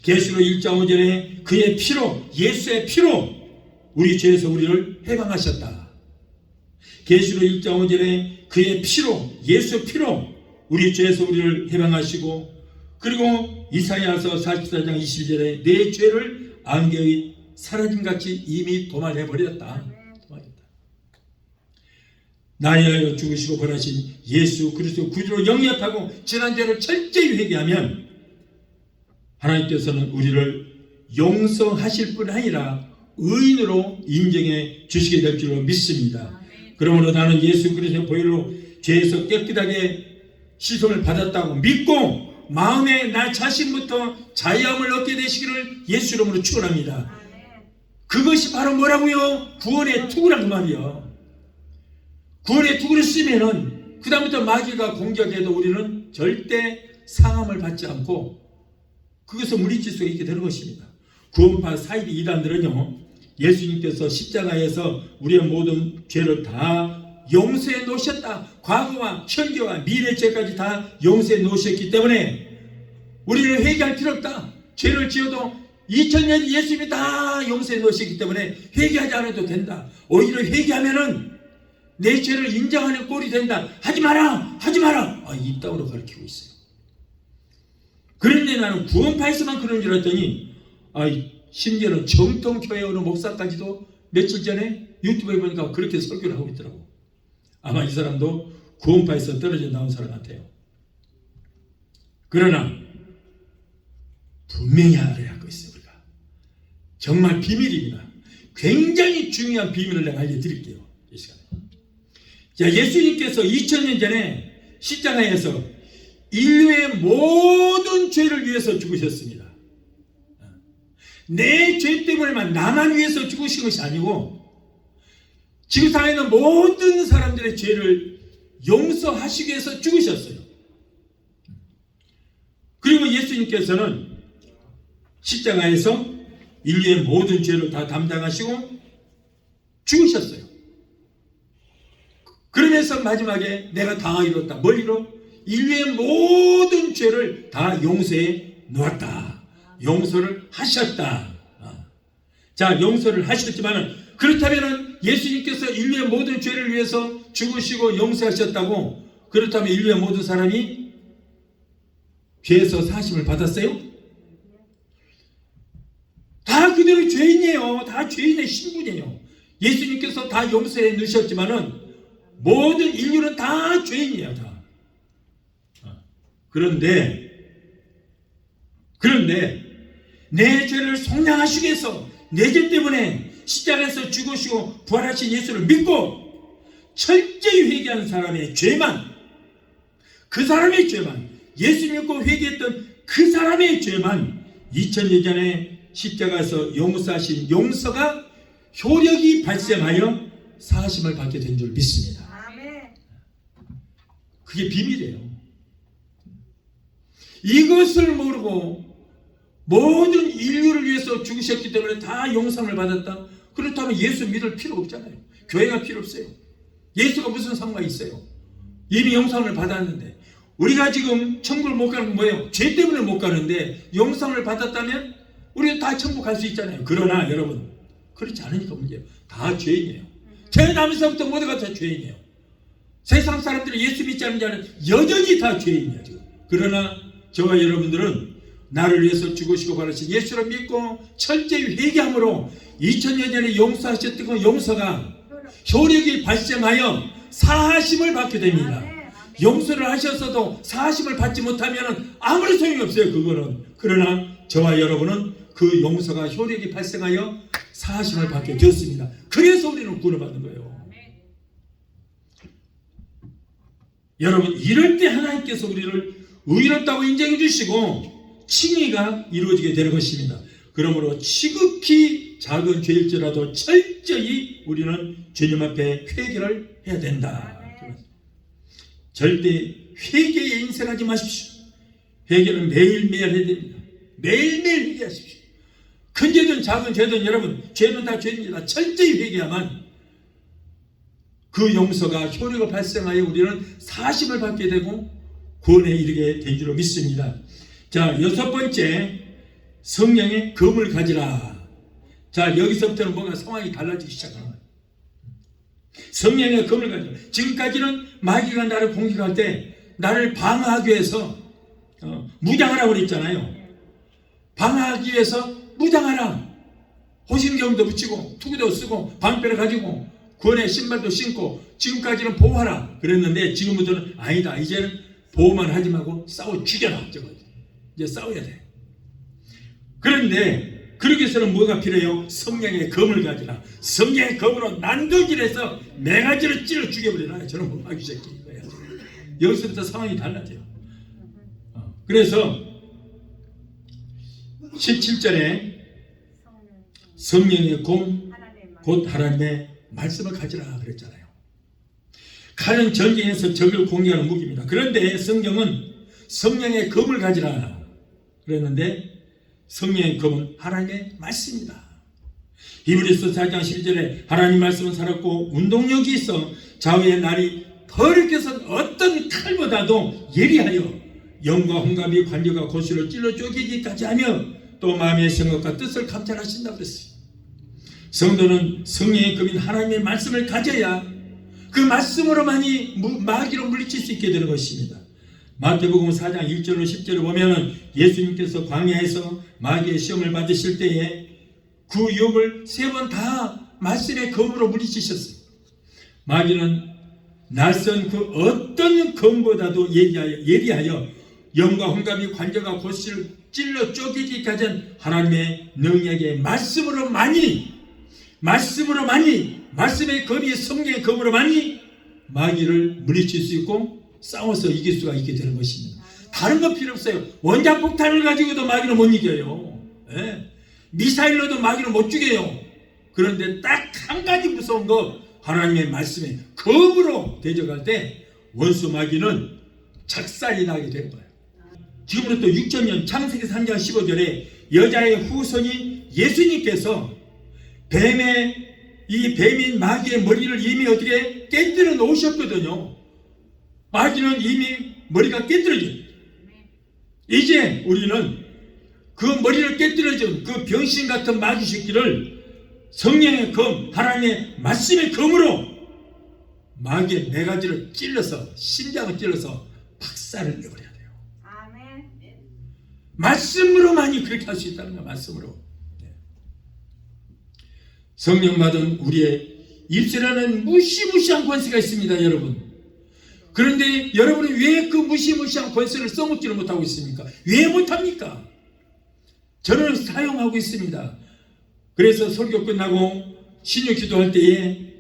A: 계시록 1장 5절에 그의 피로, 예수의 피로 우리 죄에서 우리를 해방하셨다. 계시록 1장 5절에 그의 피로, 예수의 피로 우리 죄에서 우리를 해방하시고, 그리고 이사야서 44장 22절에 내 죄를 안개의 사라짐같이 이미 도말해버렸다. 나에 하여 죽으시고 벌하신 예수 그리스도 구주로 영접하고 지난 죄를 철저히 회개하면 하나님께서는 우리를 용서하실 뿐 아니라 의인으로 인정해 주시게 될 줄로 믿습니다. 그러므로 나는 예수 그리스도의 보혈로 죄에서 깨끗하게 씻음을 받았다고 믿고 마음에 나 자신부터 자유함을 얻게 되시기를 예수 이름으로 축원합니다. 그것이 바로 뭐라고요? 구원의 투구란 그 말이요. 구원의 투구를 쓰면은 그 다음부터 마귀가 공격해도 우리는 절대 상함을 받지 않고 그것을 물리칠 수 있게 되는 것입니다. 구원파 사이비 이단들은요, 예수님께서 십자가에서 우리의 모든 죄를 다 용서해 놓으셨다. 과거와 현재와 미래 죄까지 다 용서해 놓으셨기 때문에 우리는 회개할 필요 없다. 죄를 지어도 2000년 예수님이 다 용서해 놓으셨기 때문에 회개하지 않아도 된다. 오히려 회개하면은 내 죄를 인정하는 꼴이 된다. 하지 마라, 하지 마라. 이 땅으로 가르치고 있어요. 그런데 나는 구원파에서만 그런 줄 알았더니 심지어는 정통교회 오는 목사까지도 며칠 전에 유튜브에 보니까 그렇게 설교를 하고 있더라고. 아마 이 사람도 구원파에서 떨어져 나온 사람 같아요. 그러나 분명히 알아야 할 거 있어요. 우리가 정말 비밀입니다. 굉장히 중요한 비밀을 내가 알려드릴게요. 이 시간에. 자, 예수님께서 2000년 전에 십자가에서 인류의 모든 죄를 위해서 죽으셨습니다. 내 죄 때문에만 나만 위해서 죽으신 것이 아니고 지구상에 있는 모든 사람들의 죄를 용서하시기 위해서 죽으셨어요. 그리고 예수님께서는 십자가에서 인류의 모든 죄를 다 담당하시고 죽으셨어요. 그러면서 마지막에 내가 다 이뤘다. 뭘 이뤄? 인류의 모든 죄를 다 용서해 놓았다. 용서를 하셨다. 자, 용서를 하셨지만은 그렇다면은 예수님께서 인류의 모든 죄를 위해서 죽으시고 용서하셨다고 그렇다면 인류의 모든 사람이 죄에서 사심을 받았어요? 다 그대로 죄인이에요. 다 죄인의 신분이에요. 예수님께서 다 용서해 놓으셨지만은 모든 인류는 다 죄인이에요. 다. 그런데 내 죄를 속량하시기 위해서 내 죄 때문에 십자가에서 죽으시고 부활하신 예수를 믿고 철저히 회개한 사람의 죄만, 그 사람의 죄만, 예수 믿고 회개했던 그 사람의 죄만 2000년 전에 십자가에서 용서하신 용서가 효력이 발생하여 사하심을 받게 된 줄 믿습니다. 그게 비밀이에요. 이것을 모르고 모든 인류를 위해서 죽으셨기 때문에 다 용서를 받았다. 그렇다면 예수 믿을 필요 없잖아요. 교회가 필요 없어요. 예수가 무슨 상관이 있어요? 이미 용서를 받았는데 우리가 지금 천국을 못 가는 건 뭐예요? 죄 때문에 못 가는데 용서를 받았다면 우리가 다 천국 갈 수 있잖아요. 그러나 여러분 그렇지 않으니까 문제예요. 다 죄인이에요. 태어나면서부터 모두가 다 죄인이에요. 세상 사람들이 예수 믿지 않는 자는 여전히 다 죄인이에요. 지금. 그러나 저와 여러분들은 나를 위해서 죽으시고 부활하신 예수를 믿고 철저히 회개함으로 2000년 전에 용서하셨던 그 용서가 효력이 발생하여 사하심을 받게 됩니다. 용서를 하셨어도 사하심을 받지 못하면 아무리 소용이 없어요. 그거는. 그러나 저와 여러분은 그 용서가 효력이 발생하여 사하심을 받게 되었습니다. 그래서 우리는 구원을 받는 거예요. 여러분 이럴 때 하나님께서 우리를 의롭다고 인정해 주시고 칭의가 이루어지게 되는 것입니다. 그러므로 지극히 작은 죄일지라도 철저히 우리는 주님 앞에 회개를 해야 된다. 절대 회개에 인생하지 마십시오. 회개는 매일매일 해야 됩니다. 매일매일 회개하십시오. 큰 죄든 작은 죄든 여러분 죄는 다 죄입니다. 철저히 회개하면 그 용서가 효력을 발생하여 우리는 사심을 받게 되고 구원에 이르게 된 줄로 믿습니다. 자, 6번째, 성령의 검을 가지라. 자, 여기서부터는 뭔가 상황이 달라지기 시작합니다. 성령의 검을 가지라. 지금까지는 마귀가 나를 공격할 때 나를 방어하기 위해서 무장하라고 그랬잖아요. 방어하기 위해서 무장하라. 호심경도 붙이고 투구도 쓰고 방패를 가지고 구원의 신발도 신고 지금까지는 보호하라 그랬는데 지금부터는 아니다. 이제는 보호만 하지 말고 싸워 죽여라. 저거. 이제 싸워야 돼. 그런데 그러기 위해서는 뭐가 필요해요? 성령의 검을 가지라. 성령의 검으로 난도질해서 매가지로 찔러 죽여버리라. 저런 마귀 새끼. 여기서부터 상황이 달라져요. 그래서 17절에 성령의 검 곧 하나님의 말씀을 가지라 그랬잖아요. 칼은 전쟁에서 적을 공격하는 무기입니다. 그런데 성경은 성령의 검을 가지라 그랬는데 성령의 검은 하나님의 말씀입니다. 히브리서 4장 12절에 하나님 말씀은 살았고 운동력이 있어 좌우의 날이 더럽게선 어떤 칼보다도 예리하여 영과 혼갑이 관절과 고수를 찔러 쪼개기까지 하며 또 마음의 생각과 뜻을 감찰하신다고 그랬어요. 성도는 성령의 검인 하나님의 말씀을 가져야 그 말씀으로만이 마귀로 물리칠 수 있게 되는 것입니다. 마태복음 4장 1절로 10절을 보면 예수님께서 광야에서 마귀의 시험을 받으실 때에 그 유혹을 3번 다 말씀의 검으로 물리치셨어요. 마귀는 낯선 그 어떤 검보다도 예리하여 영과 혼감이 관절과 골수를 찔러 쪼개기까지 한 하나님의 능력의 말씀으로 많이 말씀의 검이 성령의 검으로 많이 마귀를 물리칠 수 있고 싸워서 이길 수가 있게 되는 것입니다. 다른 거 필요 없어요. 원자 폭탄을 가지고도 마귀는 못 이겨요. 예? 미사일로도 마귀는 못 죽여요. 그런데 딱 한 가지 무서운 거, 하나님의 말씀에 검으로 대적할 때 원수 마귀는 작살이 나게 되는 거예요. 지금부터 6,000년 창세기 3장 15절에 여자의 후손인 예수님께서 뱀인 마귀의 머리를 이미 어떻게 깨뜨려 놓으셨거든요. 마귀는 이미 머리가 깨뜨려져요. 이제 우리는 그 머리를 깨뜨려준 그 병신 같은 마귀 새끼를 성령의 검, 하나님의 말씀의 검으로 마귀의 네 가지를 찔러서, 심장을 찔러서 박살을 내버려야 돼요. 아멘. 말씀으로만이 그렇게 할 수 있다는 거예요. 말씀으로. 성령 받은 우리의 입술에는 무시무시한 권세가 있습니다, 여러분. 그런데 여러분이 왜 그 무시무시한 권세를 써먹지를 못하고 있습니까? 왜 못합니까? 저는 사용하고 있습니다. 그래서 설교 끝나고 신유 기도할 때에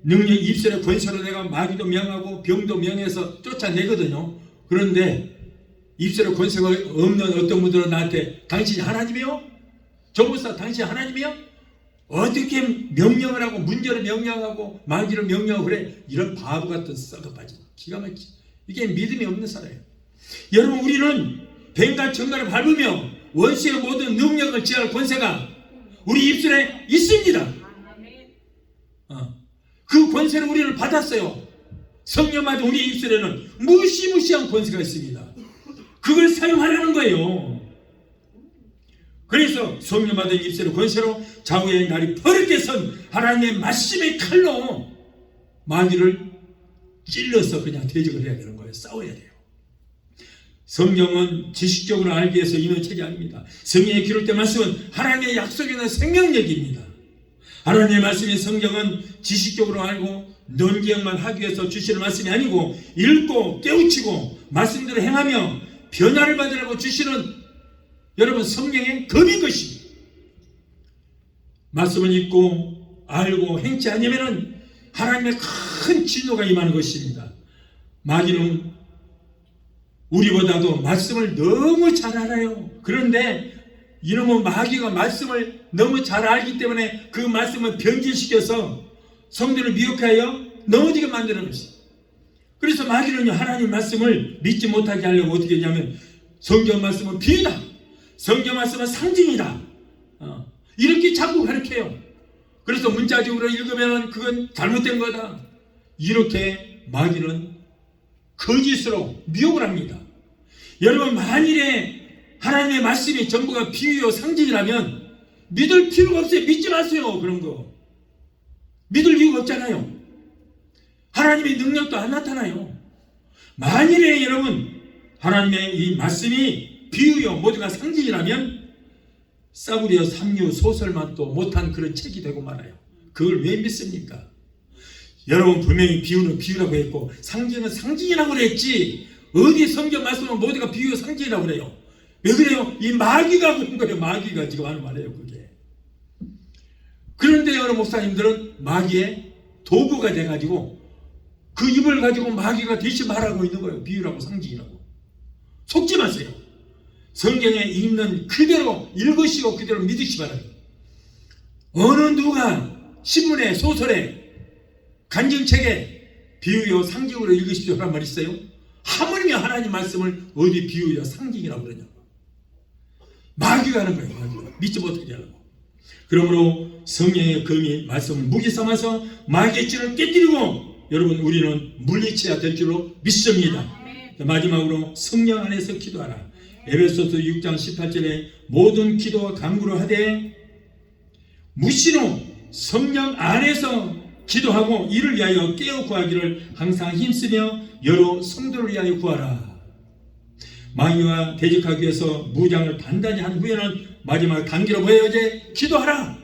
A: 능력 입술의 권세로 내가 마귀도 명하고 병도 명해서 쫓아내거든요. 그런데 입술의 권세가 없는 어떤 분들은 나한테 당신이 하나님이요? 정보사 당신이 하나님이요? 어떻게 명령을 하고 문제를 명령하고 마귀를 명령하고 그래? 이런 바보 같은 썩어 빠진 기가 막히지. 이게 믿음이 없는 사람이에요. 여러분, 우리는 뱀과 정갈을 밟으며 원수의 모든 능력을 제할 권세가 우리 입술에 있습니다. 그 권세를 우리는 받았어요. 성령마다 우리 입술에는 무시무시한 권세가 있습니다. 그걸 사용하라는 거예요. 그래서 성령마다 입술의 권세로 좌우의 날이 버릇게 선 하나님의 말씀의 칼로 마귀를 찔러서 그냥 대적을 해야 되는 거예요. 싸워야 돼요. 성경은 지식적으로 알기 위해서 있는 책이 아닙니다. 성경에 기록된 말씀은 하나님의 약속이나 생명력입니다. 하나님의 말씀인 성경은 지식적으로 알고 논기억만 하기 위해서 주시는 말씀이 아니고 읽고 깨우치고 말씀대로 행하며 변화를 받으라고 주시는 여러분 성경의 검인 것입니다. 말씀을 읽고 알고 행치 않으면 하나님의 큰 진노가 임하는 것입니다. 마귀는 우리보다도 말씀을 너무 잘 알아요. 그런데 이놈은 마귀가 말씀을 너무 잘 알기 때문에 그 말씀을 변질시켜서 성도를 미혹하여 넘어지게 만드는 것입니다. 그래서 마귀는 하나님 말씀을 믿지 못하게 하려고 어떻게 하냐면 성경 말씀은 비유다, 성경 말씀은 상징이다, 이렇게 자꾸 가르쳐요. 그래서 문자적으로 읽으면 그건 잘못된 거다, 이렇게 마귀는 거짓으로 미혹을 합니다. 여러분, 만일에 하나님의 말씀이 전부가 비유요 상징이라면 믿을 필요가 없어요. 믿지 마세요. 그런 거 믿을 이유가 없잖아요. 하나님의 능력도 안 나타나요. 만일에 여러분 하나님의 이 말씀이 비유요 모두가 상징이라면 싸구려 삼류 소설만도 못한 그런 책이 되고 말아요. 그걸 왜 믿습니까? 여러분, 분명히 비유는 비유라고 했고 상징은 상징이라고 그랬지 어디 성경 말씀은 모두가 비유 상징이라고 그래요. 왜 그래요? 이 마귀가 그런 거예요. 마귀가 지금 하는 말이에요, 그게. 그런데 여러 목사님들은 마귀의 도구가 돼가지고 그 입을 가지고 마귀가 대신 말하고 있는 거예요. 비유라고 상징이라고. 속지 마세요. 성경에 있는 그대로 읽으시고 그대로 믿으시 바랍니다. 어느 누가 신문에 소설에 간증책에 비유요 상징으로 읽으십시오 라는 말이 있어요? 하물며 하나님 말씀을 어디 비유요 상징이라고 그러냐고. 마귀가 하는 거예요. 마귀가. 믿지 못하게 하려고. 그러므로 성령의 검이 말씀을 무기 삼아서 마귀의 진을 깨뜨리고 여러분 우리는 물리쳐야 될 줄로 믿습니다. 마지막으로 성령 안에서 기도하라. 에베소서 6장 18절에 모든 기도와 간구를 하되 무시로 성령 안에서 기도하고 이를 위하여 깨어 구하기를 항상 힘쓰며 여러 성도를 위하여 구하라. 마귀와 대적하기 위해서 무장을 단단히 한 후에는 마지막 단계로 뭐예요? 이제 기도하라.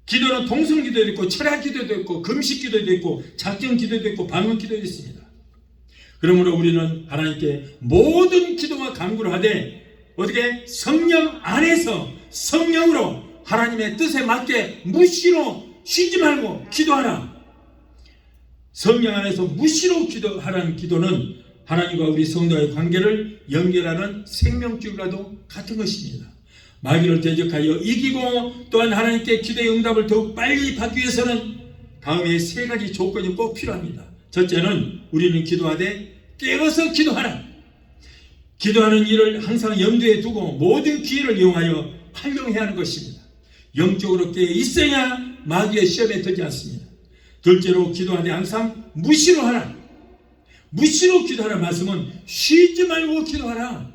A: 기도는 동성기도도 있고 철학기도도 있고 금식기도도 있고 작정기도도 있고 방언기도도 있습니다. 그러므로 우리는 하나님께 모든 기도와 간구를 하되 어떻게 성령 안에서 성령으로 하나님의 뜻에 맞게 무시로 쉬지 말고 기도하라. 성령 안에서 무시로 기도하라는 기도는 하나님과 우리 성도의 관계를 연결하는 생명줄과도 같은 것입니다. 마귀를 대적하여 이기고 또한 하나님께 기도의 응답을 더욱 빨리 받기 위해서는 다음에 세 가지 조건이 꼭 필요합니다. 첫째는 우리는 기도하되 깨어서 기도하라. 기도하는 일을 항상 염두에 두고 모든 기회를 이용하여 활용해야 하는 것입니다. 영적으로 깨어 있어야 마귀의 시험에 들지 않습니다. 둘째로 기도하되 항상 무시로 하라. 무시로 기도하라 말씀은 쉬지 말고 기도하라.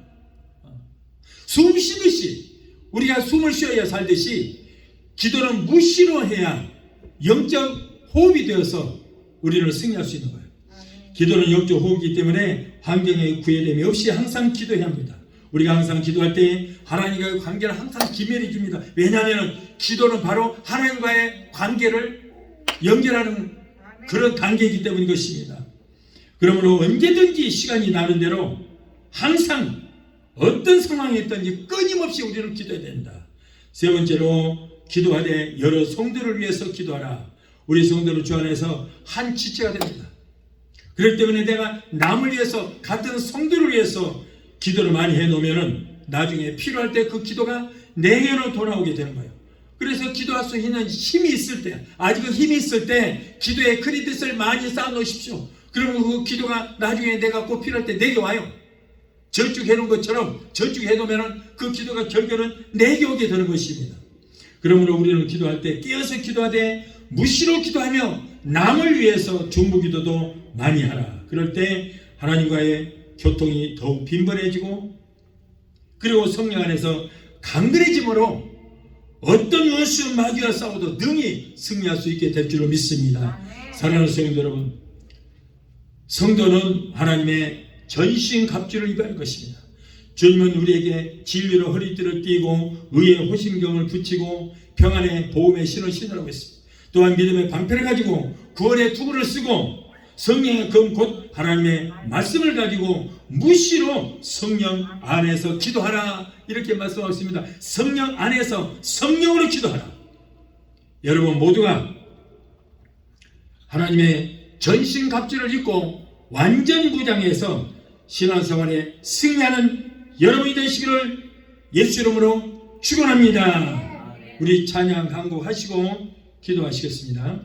A: 숨 쉬듯이 우리가 숨을 쉬어야 살듯이 기도는 무시로 해야 영적 호흡이 되어서 우리를 승리할 수 있는 거예요. 기도는 영적 호흡이기 때문에 환경에 구애됨이 없이 항상 기도해야 합니다. 우리가 항상 기도할 때 하나님과의 관계는 항상 긴밀해집니다. 왜냐하면 기도는 바로 하나님과의 관계를 연결하는 그런 관계이기 때문인 것입니다. 그러므로 언제든지 시간이 나는 대로 항상 어떤 상황이 있든지 끊임없이 우리는 기도해야 된다. 세 번째로 기도하되 여러 성도를 위해서 기도하라. 우리 성도는 주 안에서 한 지체가 됩니다. 그렇기 때문에 내가 남을 위해서 같은 성도를 위해서 기도를 많이 해놓으면 나중에 필요할 때 그 기도가 내게로 돌아오게 되는 거예요. 그래서 기도할 수 있는 힘이 있을 때, 아직은 힘이 있을 때 기도의 크레딧을 많이 쌓아놓으십시오. 그러면 그 기도가 나중에 내가 꼭 필요할 때 내게 와요. 저축해 놓은 것처럼 저축해 놓으면 그 기도가 결국은 내게 오게 되는 것입니다. 그러므로 우리는 기도할 때 깨어서 기도하되 무시로 기도하며 남을 위해서 중보기도도 많이 하라. 그럴 때 하나님과의 교통이 더욱 빈번해지고 그리고 성령 안에서 강건해짐으로 어떤 원수 마귀와 싸워도 능히 승리할 수 있게 될 줄로 믿습니다. 사랑하는 성도 여러분, 성도는 하나님의 전신갑주를 입어야 할 것입니다. 주님은 우리에게 진리로 허리띠를 띠고 의의 호심경을 붙이고 평안의 보험의 신을 신으라고 했습니다. 또한 믿음의 방패를 가지고 구원의 투구를 쓰고 성령의 검 곧 하나님의 말씀을 가지고 무시로 성령 안에서 기도하라 이렇게 말씀하고 있습니다. 성령 안에서 성령으로 기도하라. 여러분 모두가 하나님의 전신갑주를 입고 완전 무장해서 신앙생활에 승리하는 여러분이 되시기를 예수 이름으로 축원합니다. 우리 찬양 강구하시고 기도하시겠습니다.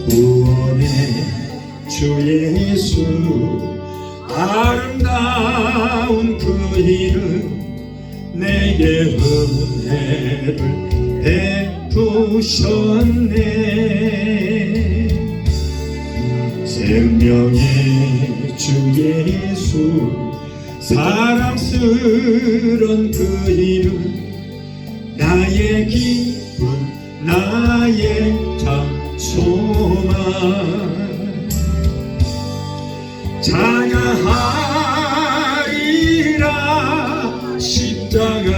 A: 구원의 주 예수 아름다운 그 이름 내게 은혜를 베푸셨네. 생명의 주 예수 사랑스런 그 이름 나의 기쁨 나의 참 소망 찬양하리라. 십자가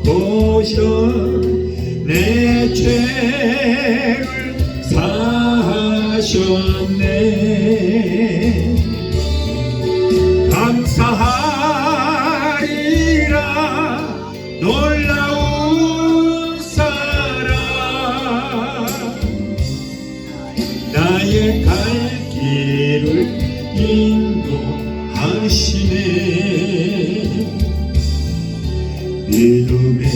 A: 보셔 내 죄를 사하셨네. 감사하리라. 놀라운 사랑 나의 갈 길을 인도하시네. 믿음의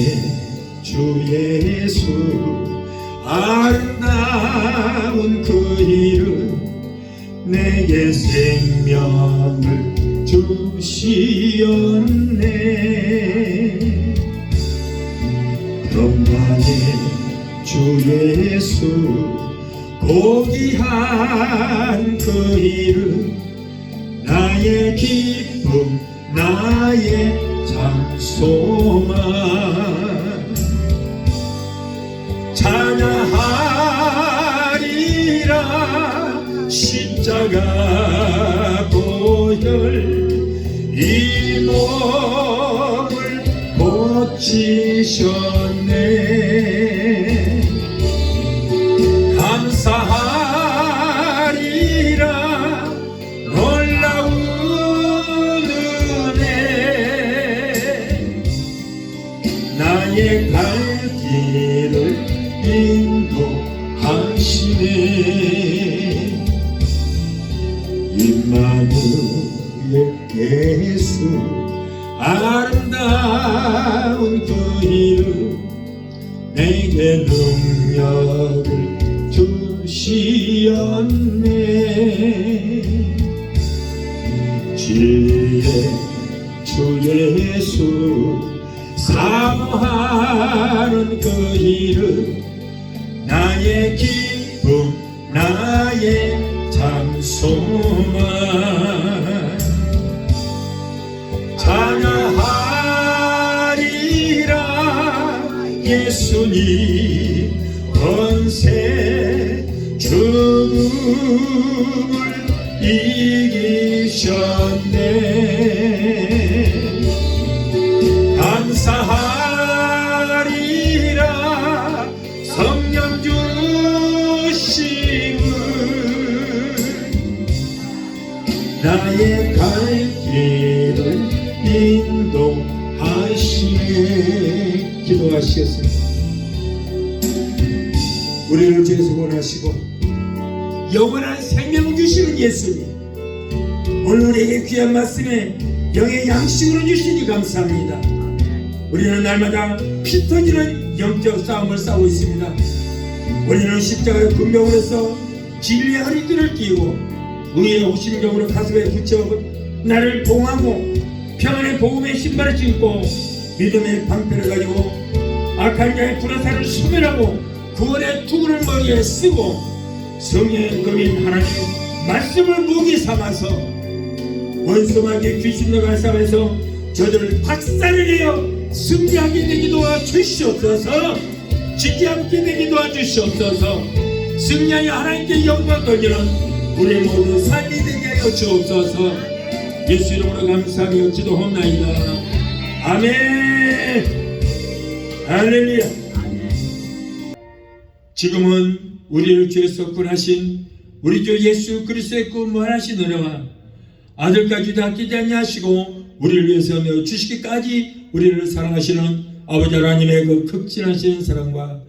A: 주 예수 아름다운 그 이름 내게 생명을 주시었네. 영광의 주 예수 고귀한 그 이름 나의 기쁨 나의 참 소망 찬양하리라. 십자가 보혈 이 몸을 고치셨네. 감사하리라 놀라운 은혜. 나의 갈 길을 인도하시네. 임마누엘 예수 아름다운 그 이름 내게 능력을 주시었네. 진리의 주 예수 사모하는 그 이름 나의 기쁨 나의 참소만 찬양하리라. 예수님 권세 죽음을 이기셨네. 감사하리라 성령 주심을 나의 갈 길을 인도하시네. 기도하시겠습니다. 우리를 주에서 원하시고 영원한 생명을 주시는 예수님, 오늘 우리에게 귀한 말씀에 영의 양식으로 주시니 감사합니다. 우리는 날마다 피 터지는 영적 싸움을 싸우고 있습니다. 우리는 십자가의 분명을 해서 진리의 허리띠를 끼고 의의 오심경으로 가슴에 붙여 나를 보호하고 평안의 복음의 신발을 신고 믿음의 방패를 가지고 악한 자의 불화살을 소멸하고 구원의 투구를 머리에 쓰고 성령의 검인 하나님 말씀을 무기 삼아서 원수마귀의 귀신들과 싸움에서 저들을 박살내어 승리하게 되기 도와주시옵소서. 지지 않게 되기 도와주시옵소서. 승리하여 하나님께 영광 돌리는 우리 모두 삶이 되게 하여 주옵소서. 예수 이름으로 감사하며 기도하옵나이다. 아멘. 할렐루야. 지금은 우리를 주에서 구하신 우리 주 예수 그리스도의 그 무한하신 은혜와 아들까지도 아끼지 아니하시고 우리를 위해서 내어 주시기까지 우리를 사랑하시는 아버지 하나님의 그 극진하신 사랑과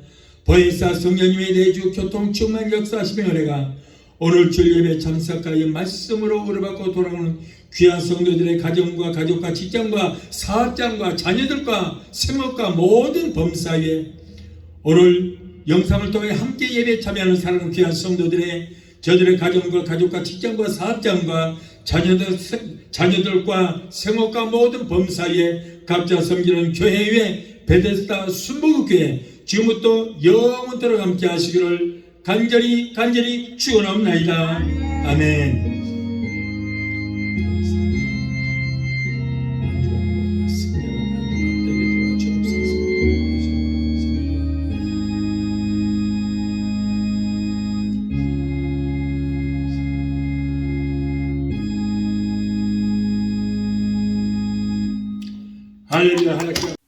A: 보혜사 성령님의 내주 교통 충만 역사하시는 은혜가 오늘 주일 예배 참석하여 말씀으로 우러받고 돌아오는 귀한 성도들의 가정과 가족과 직장과 사업장과 자녀들과 생업과 모든 범사에 오늘 영상을 통해 함께 예배 참여하는 사랑하는 귀한 성도들의 저들의 가정과 가족과 직장과 사업장과 자녀들과 생업과 모든 범사에 각자 섬기는 교회의 베데스다 순복음교회 지금부터 영원토록 함께 하시기를 간절히 축원하옵나이다. 아멘. 할렐루야.